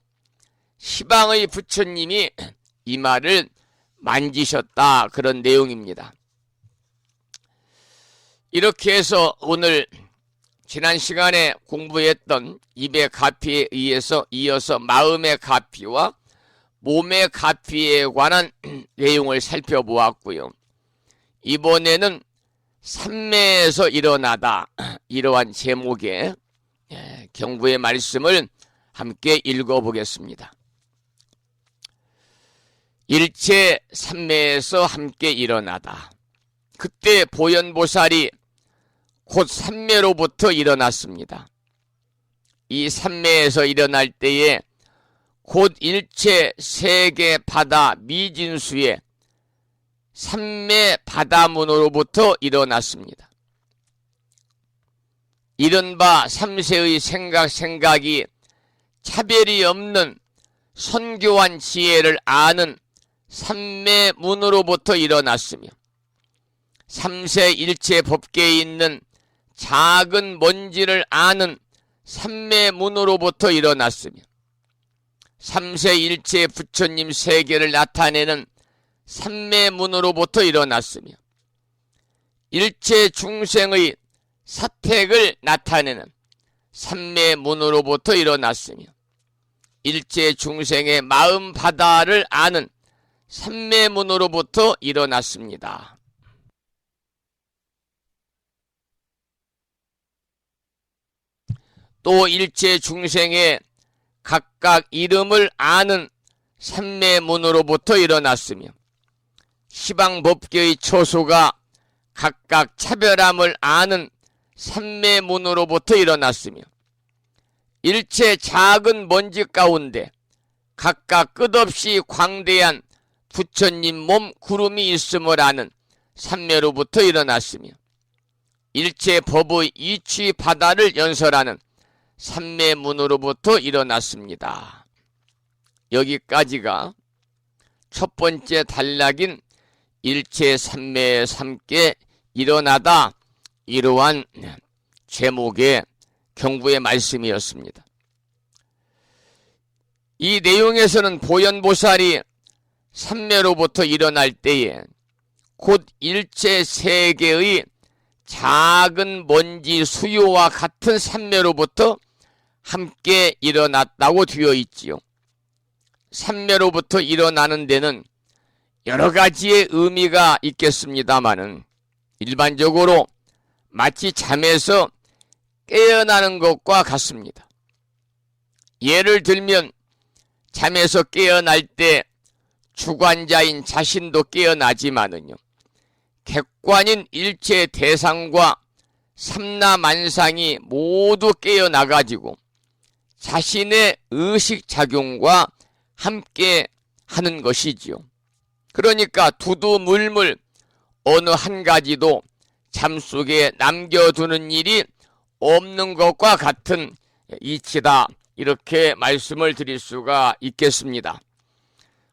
시방의 부처님이 이마를 만지셨다, 그런 내용입니다. 이렇게 해서 오늘 지난 시간에 공부했던 입의 가피에 의해서 이어서 마음의 가피와 몸의 가피에 관한 내용을 살펴보았고요. 이번에는 삼매에서 일어나다, 이러한 제목의 경부의 말씀을 함께 읽어보겠습니다. 일체 삼매에서 함께 일어나다. 그때 보현보살이 곧 삼매로부터 일어났습니다. 이 삼매에서 일어날 때에 곧 일체 세계 바다 미진수의 삼매 바다문으로부터 일어났습니다. 이른바 삼세의 생각이 차별이 없는 선교한 지혜를 아는 삼매문으로부터 일어났으며 삼세 일체 법계에 있는 작은 먼지를 아는 삼매문으로부터 일어났으며 삼세 일체 부처님 세계를 나타내는 삼매문으로부터 일어났으며 일체 중생의 사택을 나타내는 삼매문으로부터 일어났으며 일체 중생의 마음 바다를 아는 삼매문으로부터 일어났습니다. 또 일체 중생의 각각 이름을 아는 삼매문으로부터 일어났으며 시방법계의 처소가 각각 차별함을 아는 삼매문으로부터 일어났으며 일체 작은 먼지 가운데 각각 끝없이 광대한 부처님 몸 구름이 있음을 아는 삼매로부터 일어났으며 일체 법의 이치 바다를 연설하는 삼매문으로부터 일어났습니다. 여기까지가 첫 번째 단락인 일체 삼매에 함께 일어나다, 이러한 제목의 경부의 말씀이었습니다. 이 내용에서는 보현보살이 삼매로부터 일어날 때에 곧 일체 세계의 작은 먼지 수요와 같은 삼매로부터 함께 일어났다고 되어 있지요. 삼매로부터 일어나는 데는 여러 가지의 의미가 있겠습니다마는 일반적으로 마치 잠에서 깨어나는 것과 같습니다. 예를 들면 잠에서 깨어날 때 주관자인 자신도 깨어나지만은요, 객관인 일체 대상과 삼라만상이 모두 깨어나가지고 자신의 의식작용과 함께 하는 것이지요. 그러니까 두두물물 어느 한 가지도 잠속에 남겨두는 일이 없는 것과 같은 이치다, 이렇게 말씀을 드릴 수가 있겠습니다.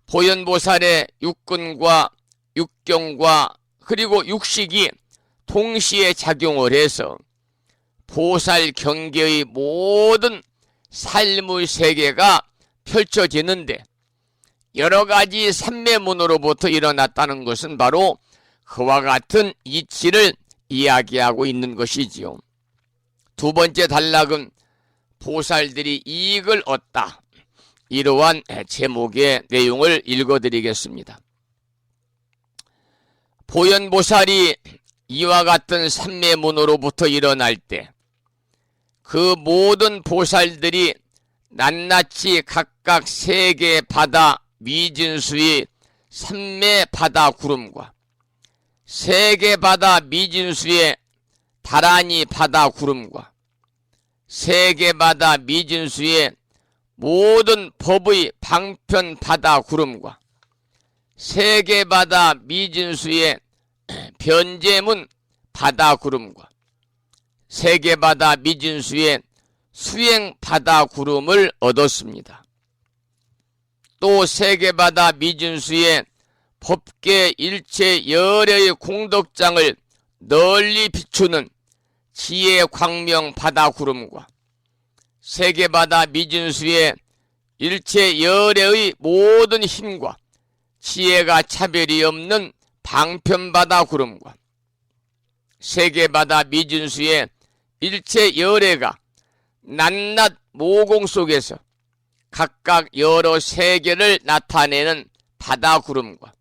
보현보살의 육근과 육경과 그리고 육식이 동시에 작용을 해서 보살 경계의 모든 삶의 세계가 펼쳐지는데 여러 가지 삼매문으로부터 일어났다는 것은 바로 그와 같은 이치를 이야기하고 있는 것이지요. 두 번째 단락은 보살들이 이익을 얻다, 이러한 제목의 내용을 읽어드리겠습니다. 보현보살이 이와 같은 삼매문으로부터 일어날 때 그 모든 보살들이 낱낱이 각각 세계 바다 미진수의 삼매 바다 구름과 세계 바다 미진수의 다라니 바다 구름과 세계 바다 미진수의 모든 법의 방편 바다 구름과 세계 바다 미진수의 변제문 바다 구름과 세계 바다 미진수의 수행 바다 구름을 얻었습니다. 또 세계 바다 미진수의 법계 일체 열의 공덕장을 널리 비추는 지혜 광명 바다 구름과 세계 바다 미진수의 일체 열의 모든 힘과 지혜가 차별이 없는 방편바다 구름과 세계바다 미진수의 일체 열애가 낱낱 모공 속에서 각각 여러 세계를 나타내는 바다 구름과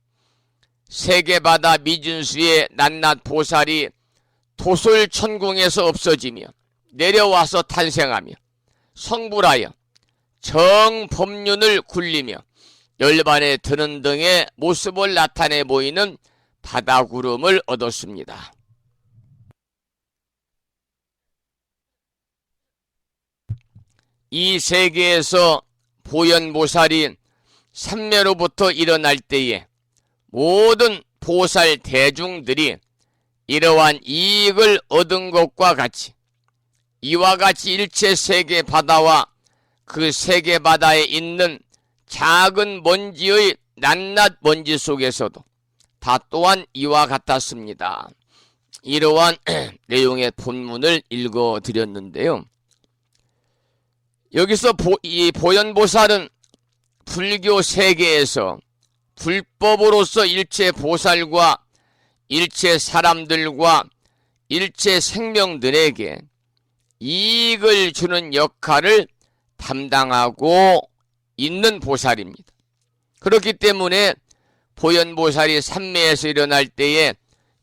세계바다 미진수의 낱낱 보살이 토솔천궁에서 없어지며 내려와서 탄생하며 성불하여 정법륜을 굴리며 열반에 드는 등의 모습을 나타내 보이는 바다구름을 얻었습니다. 이 세계에서 보현보살이 삼매로부터 일어날 때에 모든 보살 대중들이 이러한 이익을 얻은 것과 같이 이와 같이 일체 세계 바다와 그 세계 바다에 있는 작은 먼지의 낱낱 먼지 속에서도 다 또한 이와 같았습니다. 이러한 내용의 본문을 읽어드렸는데요. 여기서 이 보현보살은 불교 세계에서 불법으로서 일체 보살과 일체 사람들과 일체 생명들에게 이익을 주는 역할을 담당하고 있는 보살입니다. 그렇기 때문에 보현보살이 삼매에서 일어날 때에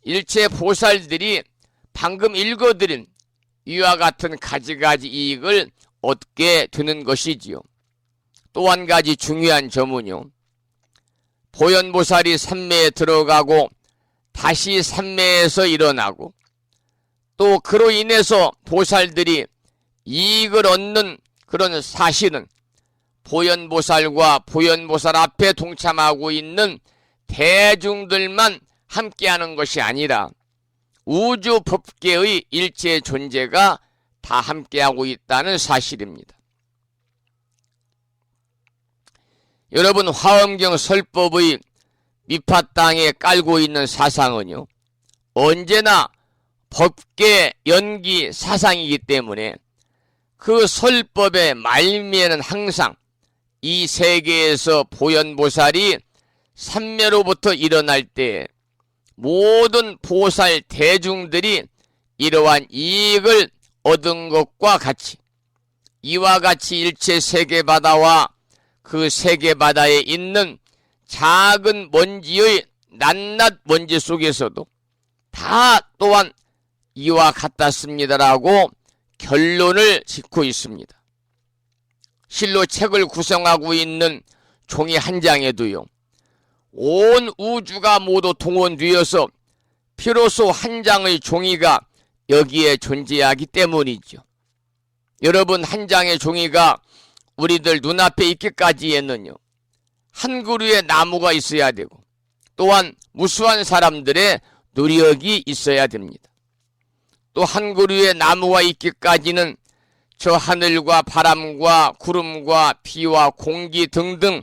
일체 보살들이 방금 읽어드린 이와 같은 가지가지 이익을 얻게 되는 것이지요. 또 한 가지 중요한 점은요, 보현보살이 삼매에 들어가고 다시 삼매에서 일어나고 또 그로 인해서 보살들이 이익을 얻는 그런 사실은 보현보살과 보현보살 앞에 동참하고 있는 대중들만 함께하는 것이 아니라 우주 법계의 일체 존재가 다 함께하고 있다는 사실입니다. 여러분, 화엄경 설법의 밑바탕에 깔고 있는 사상은요, 언제나 법계 연기 사상이기 때문에 그 설법의 말미에는 항상 이 세계에서 보현보살이 삼매로부터 일어날 때 모든 보살 대중들이 이러한 이익을 얻은 것과 같이 이와 같이 일체 세계바다와 그 세계바다에 있는 작은 먼지의 낱낱 먼지 속에서도 다 또한 이와 같았습니다라고 결론을 짓고 있습니다. 실로 책을 구성하고 있는 종이 한 장에도요, 온 우주가 모두 동원되어서 비로소 한 장의 종이가 여기에 존재하기 때문이죠. 여러분, 한 장의 종이가 우리들 눈앞에 있기까지에는요, 한 그루의 나무가 있어야 되고 또한 무수한 사람들의 노력이 있어야 됩니다. 또 한 그루의 나무가 있기까지는 저 하늘과 바람과 구름과 비와 공기 등등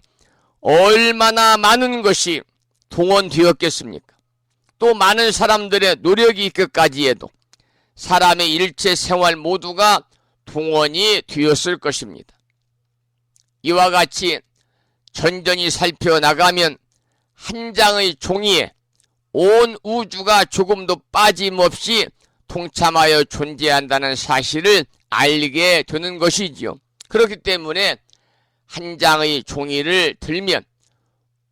얼마나 많은 것이 동원되었겠습니까? 또 많은 사람들의 노력이 있기까지에도 사람의 일체 생활 모두가 동원이 되었을 것입니다. 이와 같이 전전히 살펴나가면 한 장의 종이에 온 우주가 조금도 빠짐없이 동참하여 존재한다는 사실을 알게 되는 것이지요. 그렇기 때문에 한 장의 종이를 들면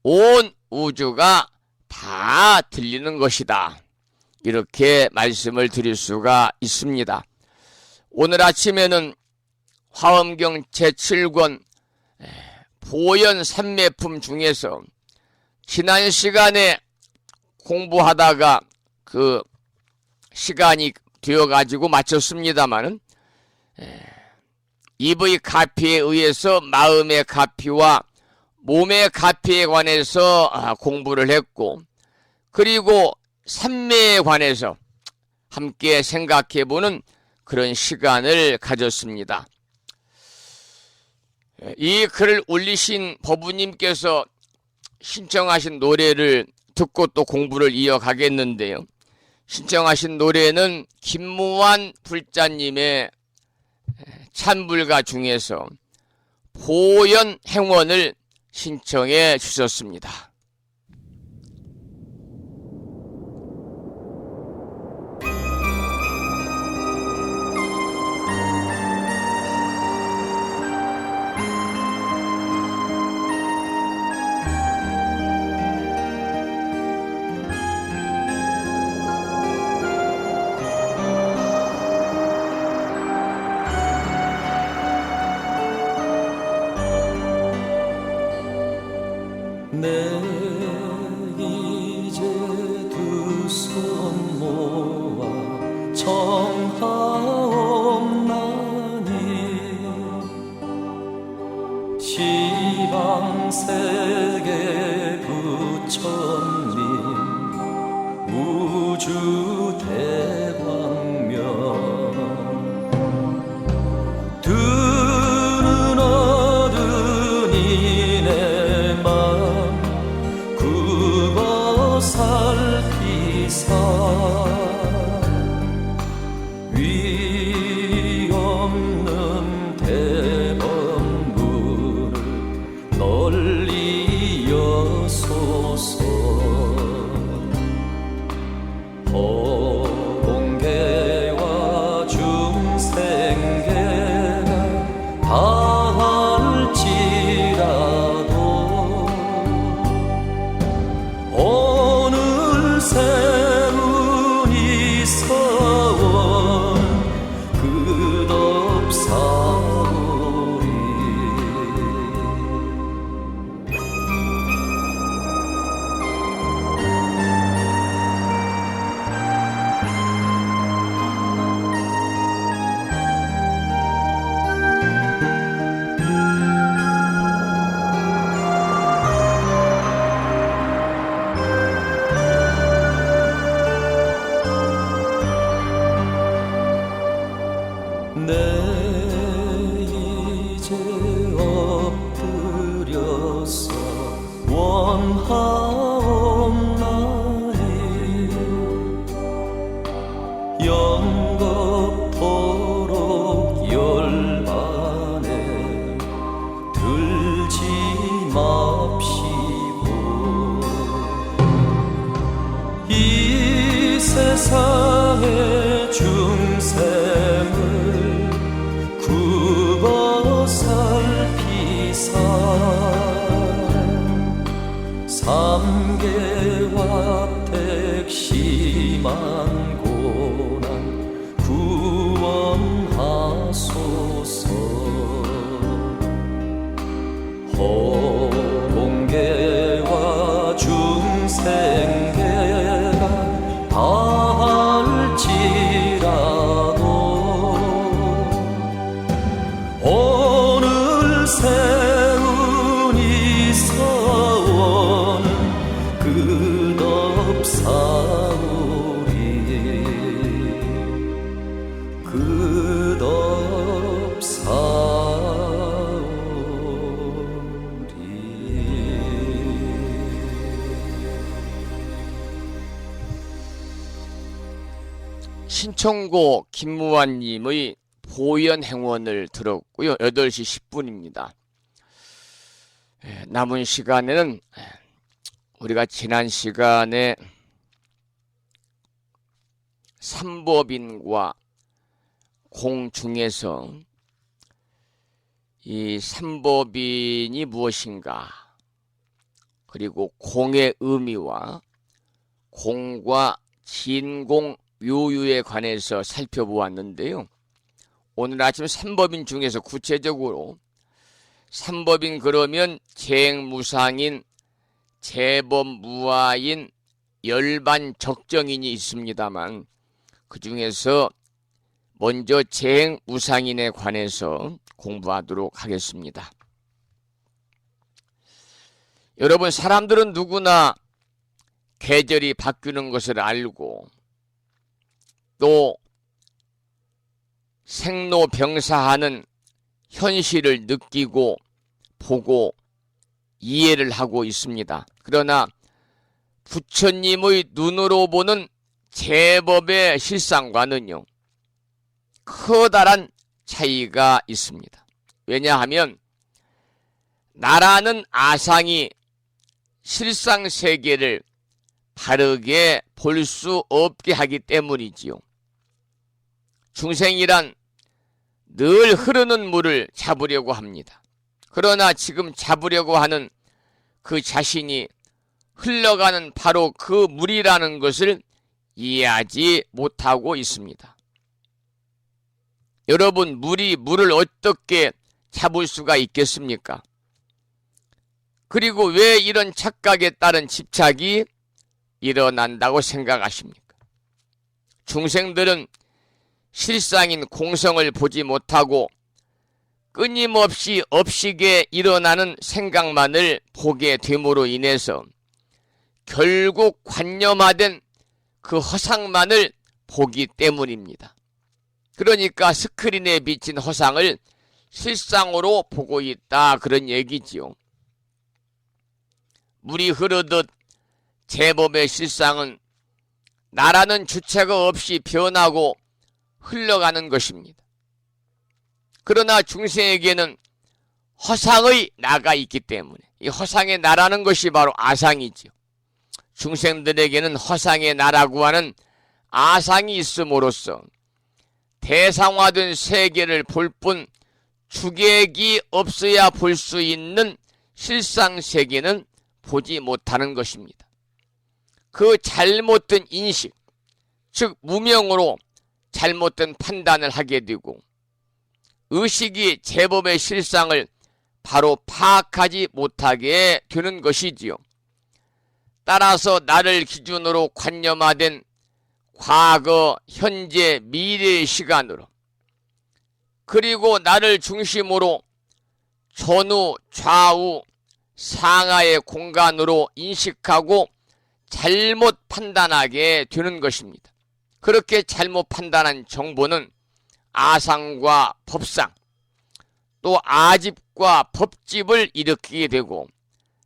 온 우주가 다 들리는 것이다, 이렇게 말씀을 드릴 수가 있습니다. 오늘 아침에는 화엄경 제7권 보현 삼매품 중에서 지난 시간에 공부하다가 그 시간이 되어가지고 마쳤습니다마는 입의 가피에 의해서 마음의 가피와 몸의 가피에 관해서 공부를 했고, 그리고 삼매에 관해서 함께 생각해보는 그런 시간을 가졌습니다. 이 글을 올리신 법우님께서 신청하신 노래를 듣고 또 공부를 이어가겠는데요. 신청하신 노래는 김무환 불자님의 찬불가 중에서 보현 행원을 신청해 주셨습니다. 내 이제 두 손 모아 청하옵나니 지방세계 부처님 우주 대광명 두 눈 어두운 이내 맘 굽어 살피사 위 없는 대범문을 널리 여소서 공계와 중생계가 다할지라도 오늘 세운이 서원 끝없사오리 내 이제 엎드려서 원하옵나이 영겁토록 열반에 들지 맙시고 이 세상의 중생을 굽어 살피사 삼계와 택심한 고난 구원하소서 공계와 중생계가 다할지라도 오늘 세운이 서원은 끝없사오리 신청고 김무환님의 보현행원을 들었고요. 8시 10분입니다. 남은 시간에는 우리가 지난 시간에 삼법인과 공 중에서 이 삼법인이 무엇인가, 그리고 공의 의미와 공과 진공 묘유에 관해서 살펴보았는데요. 오늘 아침 삼법인 중에서 구체적으로 삼법인 그러면 재행무상인, 재범무아인, 열반적정인이 있습니다만 그 중에서 먼저 재행무상인에 관해서 공부하도록 하겠습니다. 여러분, 사람들은 누구나 계절이 바뀌는 것을 알고 또 생로병사하는 현실을 느끼고 보고 이해를 하고 있습니다. 그러나 부처님의 눈으로 보는 제법의 실상과는요, 커다란 차이가 있습니다. 왜냐하면 나라는 아상이 실상세계를 바르게 볼 수 없게 하기 때문이지요. 중생이란 늘 흐르는 물을 잡으려고 합니다. 그러나 지금 잡으려고 하는 그 자신이 흘러가는 바로 그 물이라는 것을 이해하지 못하고 있습니다. 여러분, 물이 물을 어떻게 잡을 수가 있겠습니까? 그리고 왜 이런 착각에 따른 집착이 일어난다고 생각하십니까? 중생들은 실상인 공성을 보지 못하고 끊임없이 업식에 일어나는 생각만을 보게 됨으로 인해서 결국 관념화된 그 허상만을 보기 때문입니다. 그러니까 스크린에 비친 허상을 실상으로 보고 있다, 그런 얘기지요. 물이 흐르듯 제법의 실상은 나라는 주체가 없이 변하고 흘러가는 것입니다. 그러나 중생에게는 허상의 나가 있기 때문에 이 허상의 나라는 것이 바로 아상이지요. 중생들에게는 허상의 나라고 하는 아상이 있음으로써 대상화된 세계를 볼 뿐 주객이 없어야 볼 수 있는 실상세계는 보지 못하는 것입니다. 그 잘못된 인식, 즉 무명으로 잘못된 판단을 하게 되고 의식이 제법의 실상을 바로 파악하지 못하게 되는 것이지요. 따라서 나를 기준으로 관념화된 과거, 현재, 미래의 시간으로 그리고 나를 중심으로 전후, 좌우, 상하의 공간으로 인식하고 잘못 판단하게 되는 것입니다. 그렇게 잘못 판단한 정보는 아상과 법상, 또 아집과 법집을 일으키게 되고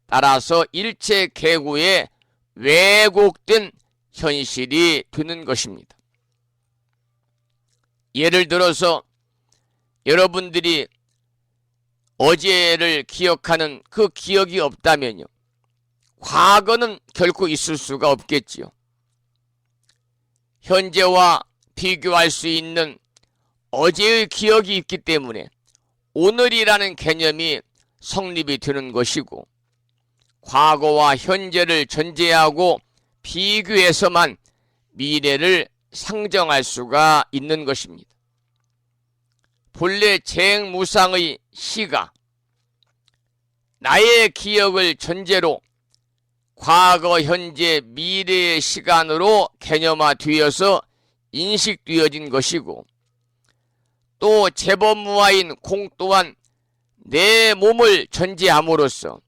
따라서 일체 계구에 왜곡된 현실이 되는 것입니다. 예를 들어서 여러분들이 어제를 기억하는 그 기억이 없다면요, 과거는 결코 있을 수가 없겠지요. 현재와 비교할 수 있는 어제의 기억이 있기 때문에 오늘이라는 개념이 성립이 되는 것이고, 과거와 현재를 전제하고 비교해서만 미래를 상정할 수가 있는 것입니다. 본래 재행무상의 시가 나의 기억을 전제로 과거, 현재, 미래의 시간으로 개념화되어서 인식되어진 것이고, 또 재법무화인 공 또한 내 몸을 전제함으로써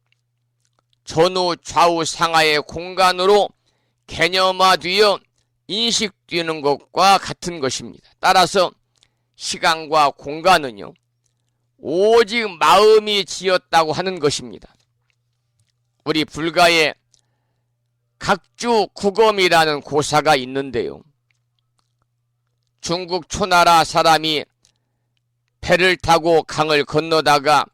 전후, 좌우, 상하의 공간으로 개념화되어 인식되는 것과 같은 것입니다. 따라서 시간과 공간은요, 오직 마음이 지었다고 하는 것입니다. 우리 불가에 각주 구검이라는 고사가 있는데요, 중국 초나라 사람이 배를 타고 강을 건너다가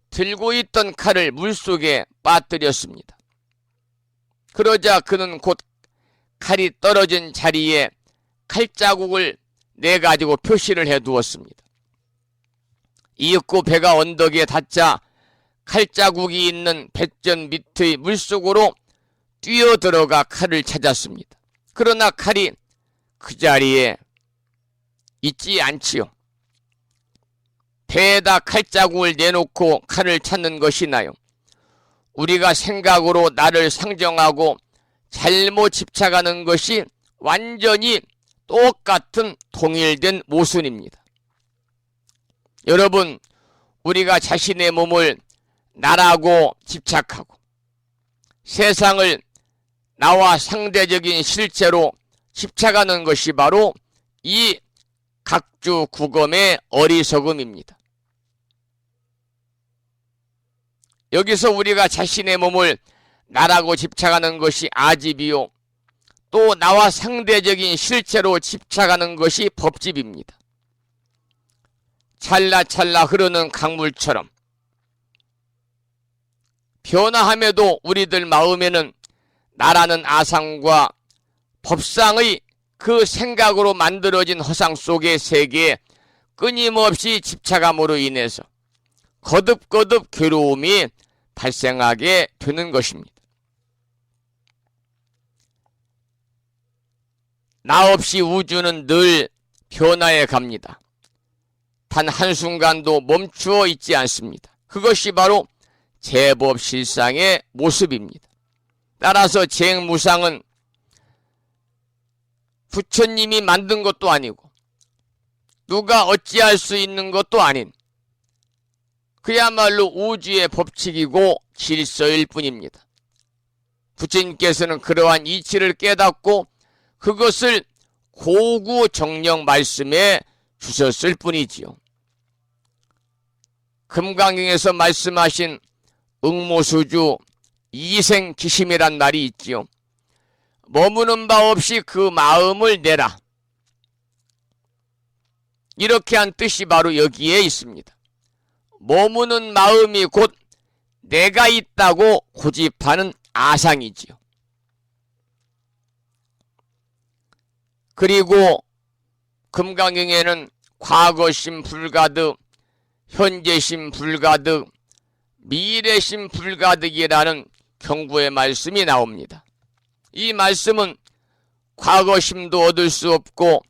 들고 있던 칼을 물속에 빠뜨렸습니다. 그러자 그는 곧 칼이 떨어진 자리에 칼자국을 내가지고 표시를 해두었습니다. 이윽고 배가 언덕에 닿자 칼자국이 있는 뱃전 밑의 물속으로 뛰어들어가 칼을 찾았습니다. 그러나 칼이 그 자리에 있지 않지요. 배에다 칼자국을 내놓고 칼을 찾는 것이나요? 우리가 생각으로 나를 상정하고 잘못 집착하는 것이 완전히 똑같은 동일된 모순입니다. 여러분, 우리가 자신의 몸을 나라고 집착하고 세상을 나와 상대적인 실체로 집착하는 것이 바로 이 각주 구검의 어리석음입니다. 여기서 우리가 자신의 몸을 나라고 집착하는 것이 아집이요, 또 나와 상대적인 실체로 집착하는 것이 법집입니다. 찰나찰나 흐르는 강물처럼 변화함에도 우리들 마음에는 나라는 아상과 법상의 그 생각으로 만들어진 허상 속의 세계에 끊임없이 집착함으로 인해서 거듭거듭 괴로움이 발생하게 되는 것입니다. 나 없이 우주는 늘 변화해 갑니다. 단 한순간도 멈추어 있지 않습니다. 그것이 바로 제법실상의 모습입니다. 따라서 재행무상은 부처님이 만든 것도 아니고 누가 어찌할 수 있는 것도 아닌 그야말로 우주의 법칙이고 질서일 뿐입니다. 부처님께서는 그러한 이치를 깨닫고 그것을 고구정령 말씀에 주셨을 뿐이지요. 금강경에서 말씀하신 응모수주 이생기심이란 말이 있지요. 머무는 바 없이 그 마음을 내라. 이렇게 한 뜻이 바로 여기에 있습니다. 머무는 마음이 곧 내가 있다고 고집하는 아상이지요. 그리고 금강경에는 과거심 불가득, 현재심 불가득, 미래심 불가득이라는 경구의 말씀이 나옵니다. 이 말씀은 과거심도 얻을 수 없고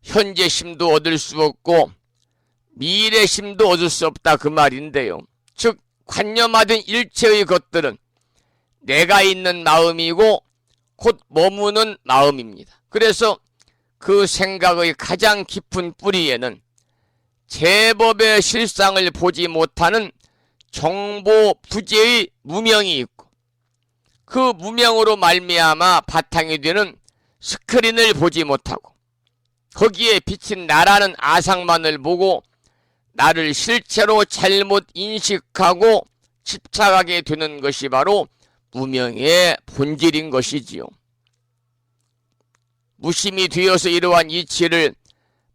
현재심도 얻을 수 없고 미래심도 얻을 수 없다 그 말인데요. 즉 관념하던 일체의 것들은 내가 있는 마음이고 곧 머무는 마음입니다. 그래서 그 생각의 가장 깊은 뿌리에는 제법의 실상을 보지 못하는 정보부재의 무명이 있고 그 무명으로 말미암아 바탕이 되는 스크린을 보지 못하고 거기에 비친 나라는 아상만을 보고 나를 실체로 잘못 인식하고 집착하게 되는 것이 바로 무명의 본질인 것이지요. 무심이 되어서 이러한 이치를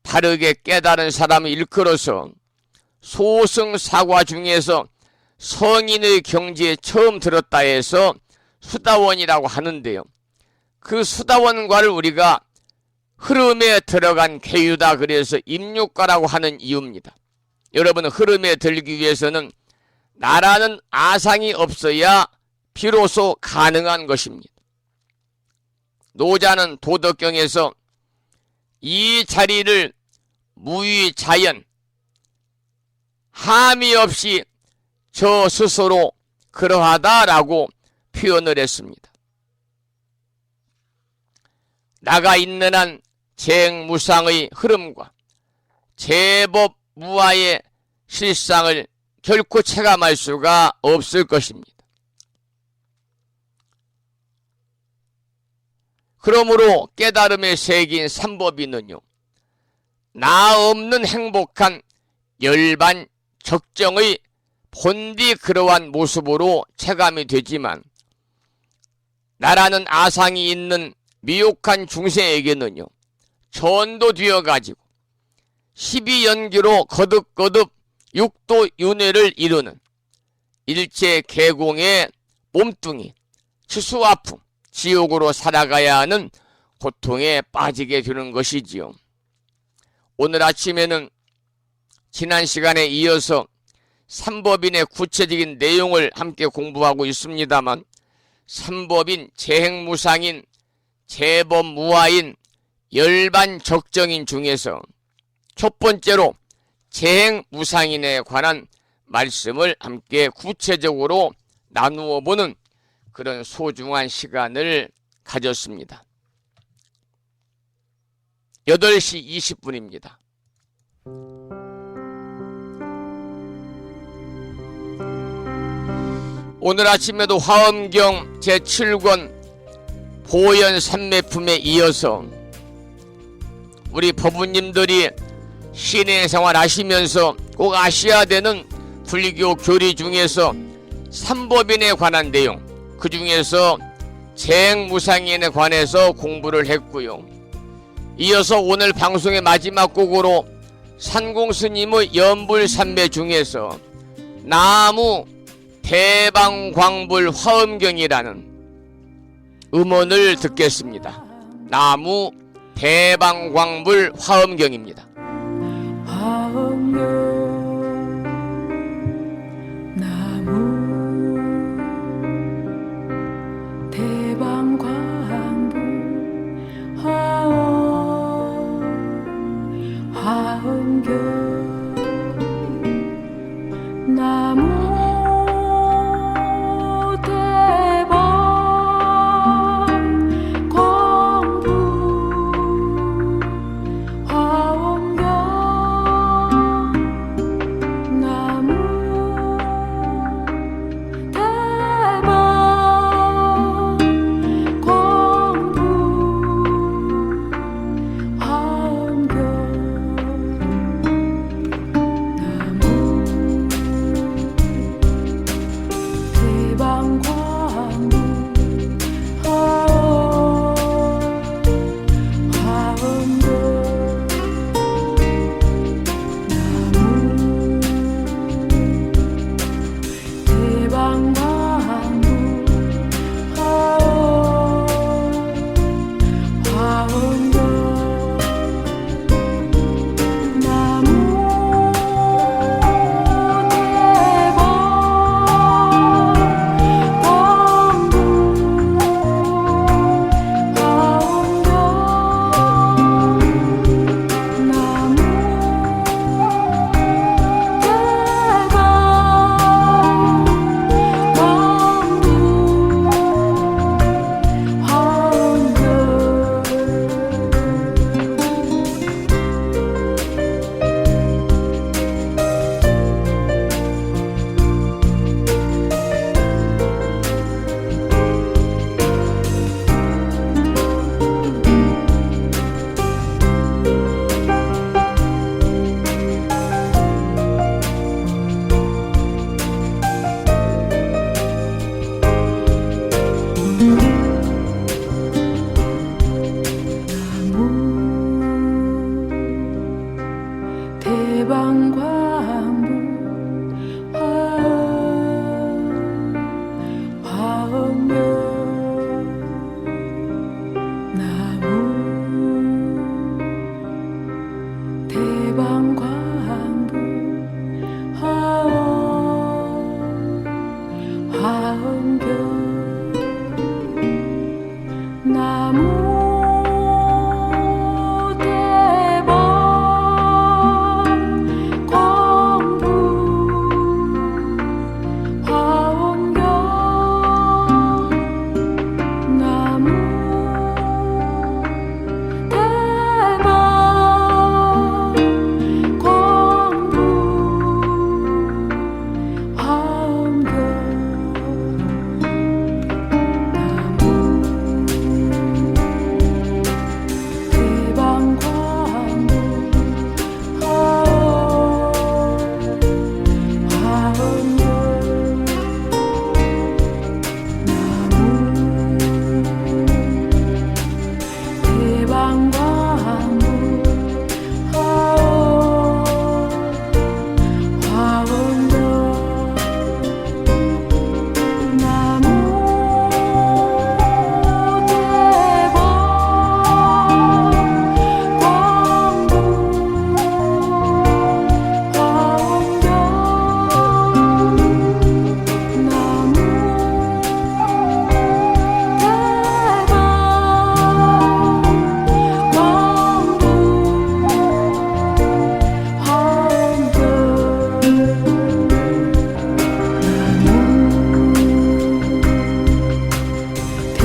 바르게 깨달은 사람을 일컬어서 소승사과 중에서 성인의 경지에 처음 들었다 해서 수다원이라고 하는데요. 그 수다원과를 우리가 흐름에 들어간 괴유다 그래서 입육과라고 하는 이유입니다. 여러분, 흐름에 들기 위해서는 나라는 아상이 없어야 비로소 가능한 것입니다. 노자는 도덕경에서 이 자리를 무위자연, 함이 없이 저 스스로 그러하다라고 표현을 했습니다. 나가 있는 한 재행무상의 흐름과 제법 무아의 실상을 결코 체감할 수가 없을 것입니다. 그러므로 깨달음의 세계인 삼법인은요, 나 없는 행복한 열반 적정의 본디 그러한 모습으로 체감이 되지만 나라는 아상이 있는 미혹한 중생에게는요, 전도되어 가지고 12연기로 거듭거듭 육도 윤회를 이루는 일체 계공의 몸뚱이, 치수아픔, 지옥으로 살아가야 하는 고통에 빠지게 되는 것이지요. 오늘 아침에는 지난 시간에 이어서 삼법인의 구체적인 내용을 함께 공부하고 있습니다만 삼법인, 재행무상인, 제법무아인, 열반적정인 중에서 첫 번째로 재행무상인에 관한 말씀을 함께 구체적으로 나누어 보는 그런 소중한 시간을 가졌습니다. 8시 20분입니다. 오늘 아침에도 화엄경 제7권 보현 삼매품에 이어서 우리 법부님들이 신행생활 하시면서 꼭 아셔야 되는 불교 교리 중에서 삼법인에 관한 내용, 그 중에서 재행무상인에 관해서 공부를 했고요. 이어서 오늘 방송의 마지막 곡으로 산공스님의 연불삼매 중에서 나무 대방광불 화엄경이라는 음원을 듣겠습니다. 나무 대방광불 화엄경입니다. 화엄경 나무 대방광불 화엄경 나무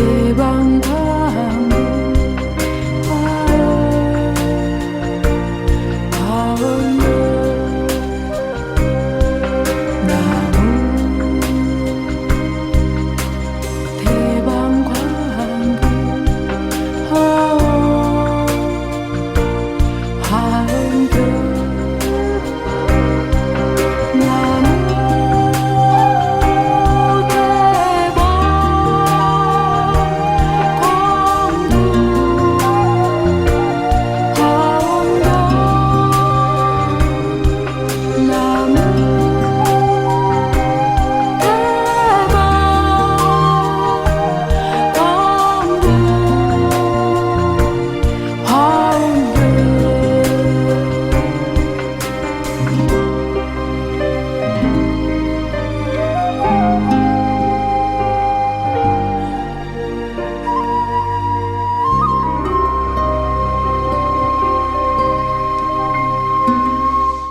대방광부 화엄경 나무 대방광부 화엄경 나무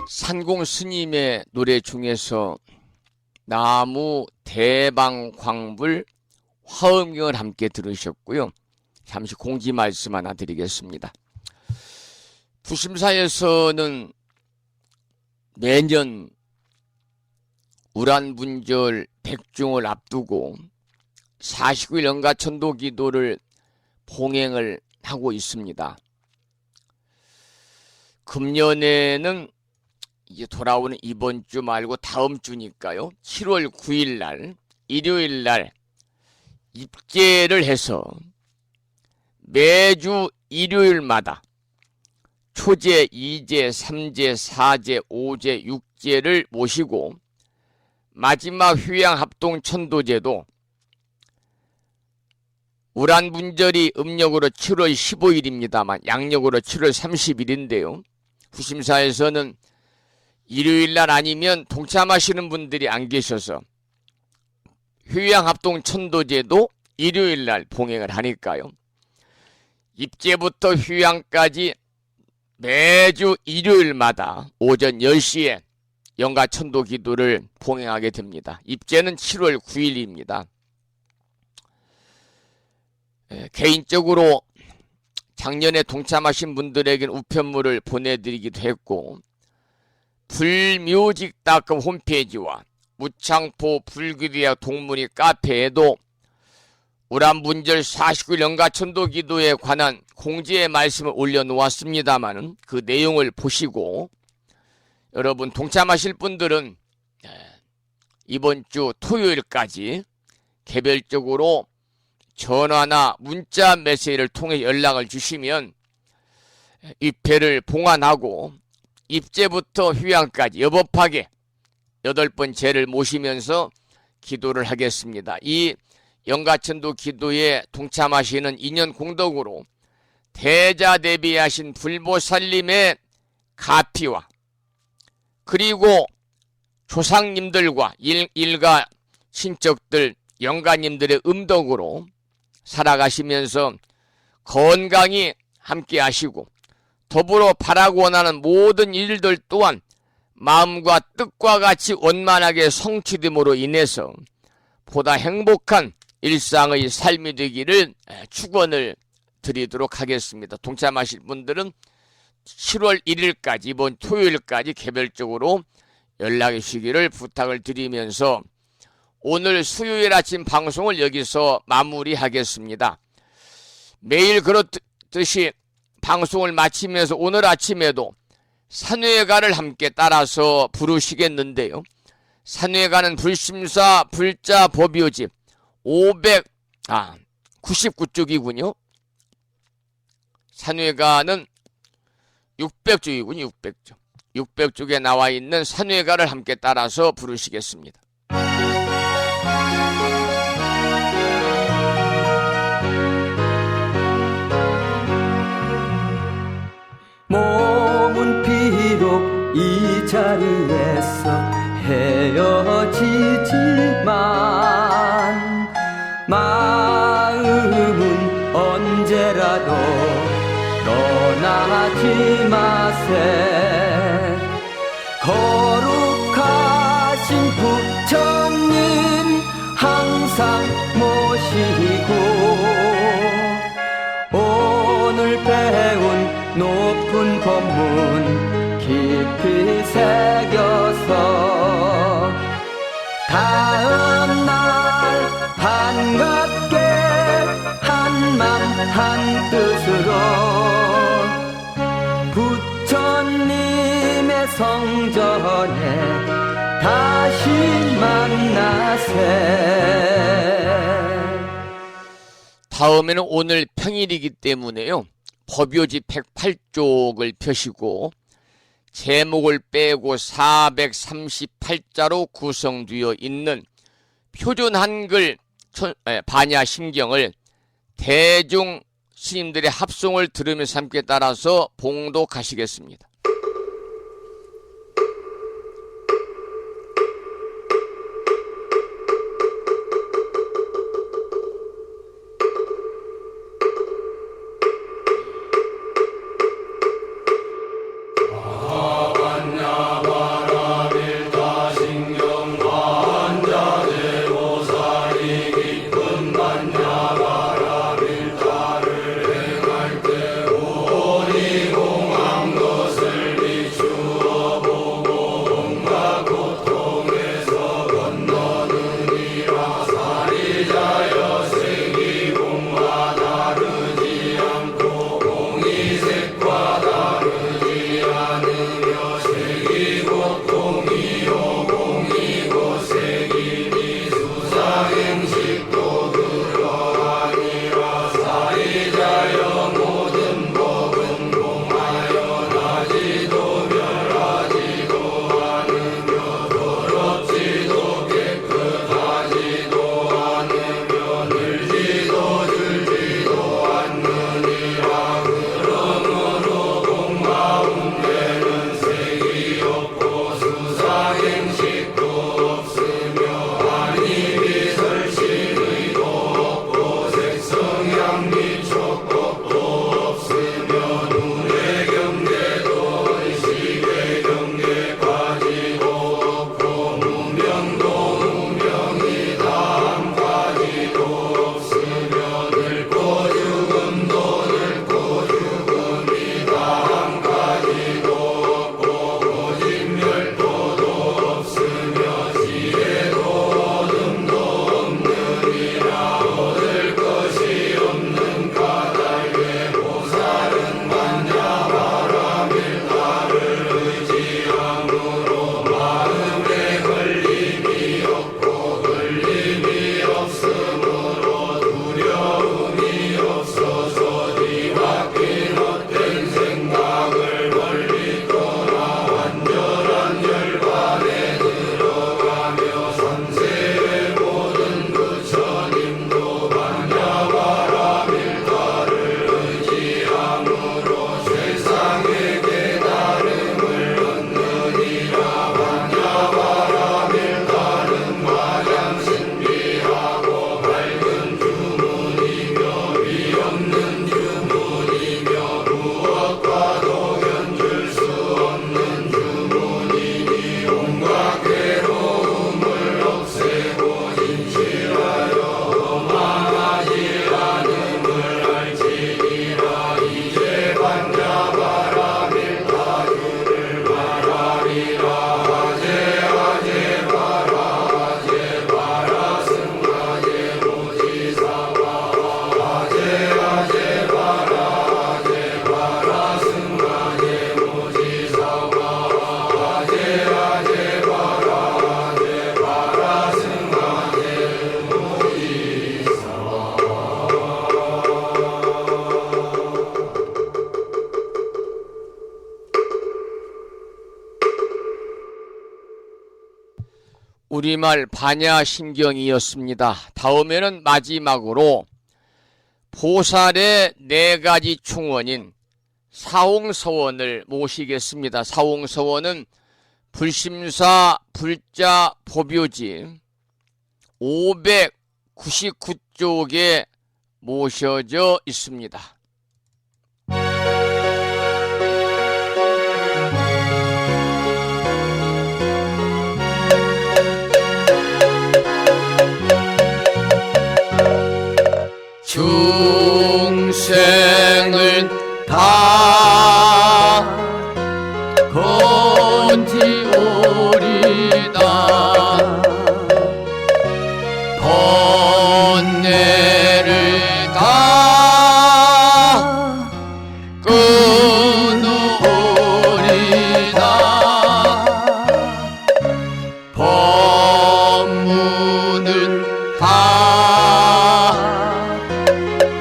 산공 스님의 노래 중에서 나무 대방광불 화엄경을 함께 들으셨고요. 잠시 공지 말씀 하나 드리겠습니다. 부심사에서는 매년 우란분절 백중을 앞두고 49일 연가천도 기도를 봉행을 하고 있습니다. 금년에는 이제 돌아오는 이번 주 말고 다음 주니까요. 7월 9일 날 일요일 날 입제를 해서 매주 일요일마다 초제, 2제, 3제, 4제, 5제, 6제를 모시고 마지막 휴양합동천도제도 우란분절이 음력으로 7월 15일입니다만 양력으로 7월 30일인데요. 후심사에서는 일요일날 아니면 동참하시는 분들이 안 계셔서 휴양합동천도제도 일요일날 봉행을 하니까요. 입제부터 휴양까지 매주 일요일마다 오전 10시에 연가천도 기도를 봉행하게 됩니다. 입제는 7월 9일입니다. 개인적으로 작년에 동참하신 분들에게는 우편물을 보내드리기도 했고 불묘직닷컴 홈페이지와 무창포 불교대학 동문회 카페에도 우란분절 49일 연가천도 기도에 관한 공지의 말씀을 올려놓았습니다만 그 내용을 보시고 여러분 동참하실 분들은 이번 주 토요일까지 개별적으로 전화나 문자 메시지를 통해 연락을 주시면 입회를 봉안하고 입제부터 휴양까지 여법하게 8번 제를 모시면서 기도를 하겠습니다. 이 연가천도 기도에 동참하시는 인연 공덕으로 대자대비하신 불보살님의 가피와 그리고 조상님들과 일가 친척들 영가님들의 음덕으로 살아가시면서 건강히 함께 하시고 더불어 바라고 원하는 모든 일들 또한 마음과 뜻과 같이 원만하게 성취됨으로 인해서 보다 행복한 일상의 삶이 되기를 축원을 드리도록 하겠습니다. 동참하실 분들은 7월 1일까지 이번 토요일까지 개별적으로 연락해 주시기를 부탁을 드리면서 오늘 수요일 아침 방송을 여기서 마무리하겠습니다. 매일 그렇듯이 방송을 마치면서 오늘 아침에도 산회가를 함께 따라서 부르시겠는데요. 산회가는 불심사 불자 법요집 599쪽이군요. 산회가는 600쪽이군요. 600쪽. 600쪽에 나와 있는 산회가를 함께 따라서 부르시겠습니다. 몸은 비록 이 자리에서 헤어지지만 마음은 언제라도 떠나지 마세. 거룩하신 부처님 항상 모시고 높은 법문 깊이 새겨서 다음날 반갑게 한맘 한뜻으로 부처님의 성전에 다시 만나세. 다음에는 오늘 평일이기 때문에요. 법요지 108쪽을 펴시고 제목을 빼고 438자로 구성되어 있는 표준 한글 반야심경을 대중 스님들의 합송을 들으면서 함께 따라서 봉독하시겠습니다. 우리말 반야심경이었습니다. 다음에는 마지막으로 보살의 4가지 충원인 사홍서원을 모시겠습니다. 사홍서원은 불심사 불자 법요지 599쪽에 모셔져 있습니다. 중생을 다 죄를 다 끊으리다 법문을 다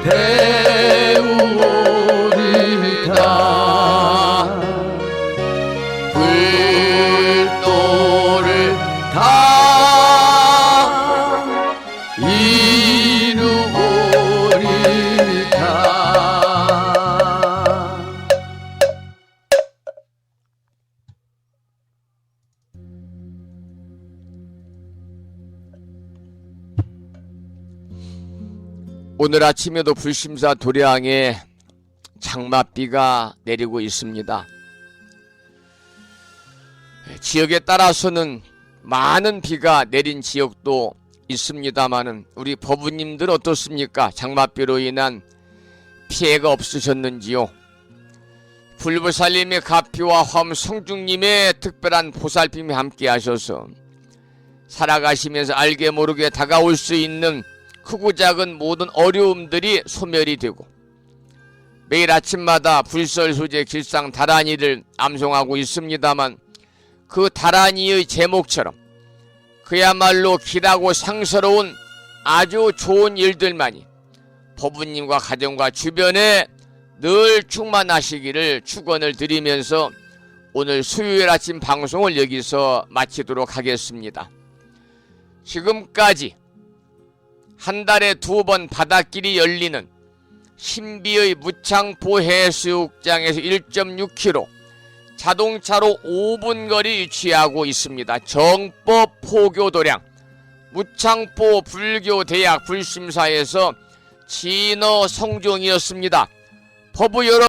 배우리다 불도를 다 이루리다. 오늘 아침에도 불심사 도량에 장맛비가 내리고 있습니다. 지역에 따라서는 많은 비가 내린 지역도 있습니다마는 우리 법우님들 어떻습니까? 장맛비로 인한 피해가 없으셨는지요? 불보살님의 가피와 화엄 성중님의 특별한 보살핌이 함께 하셔서 살아가시면서 알게 모르게 다가올 수 있는 크고 작은 모든 어려움들이 소멸이 되고 매일 아침마다 불설소재 길상 다란이를 암송하고 있습니다만 그 다란이의 제목처럼 그야말로 길하고 상서로운 아주 좋은 일들만이 법우님과 가정과 주변에 늘 충만하시기를 축원을 드리면서 오늘 수요일 아침 방송을 여기서 마치도록 하겠습니다. 지금까지 한 달에 2번 바닷길이 열리는 신비의 무창포 해수욕장에서 1.6km 자동차로 5분 거리 위치하고 있습니다. 정법 포교도량 무창포 불교대학 불심사에서 진어 성종이었습니다. 법우 여러분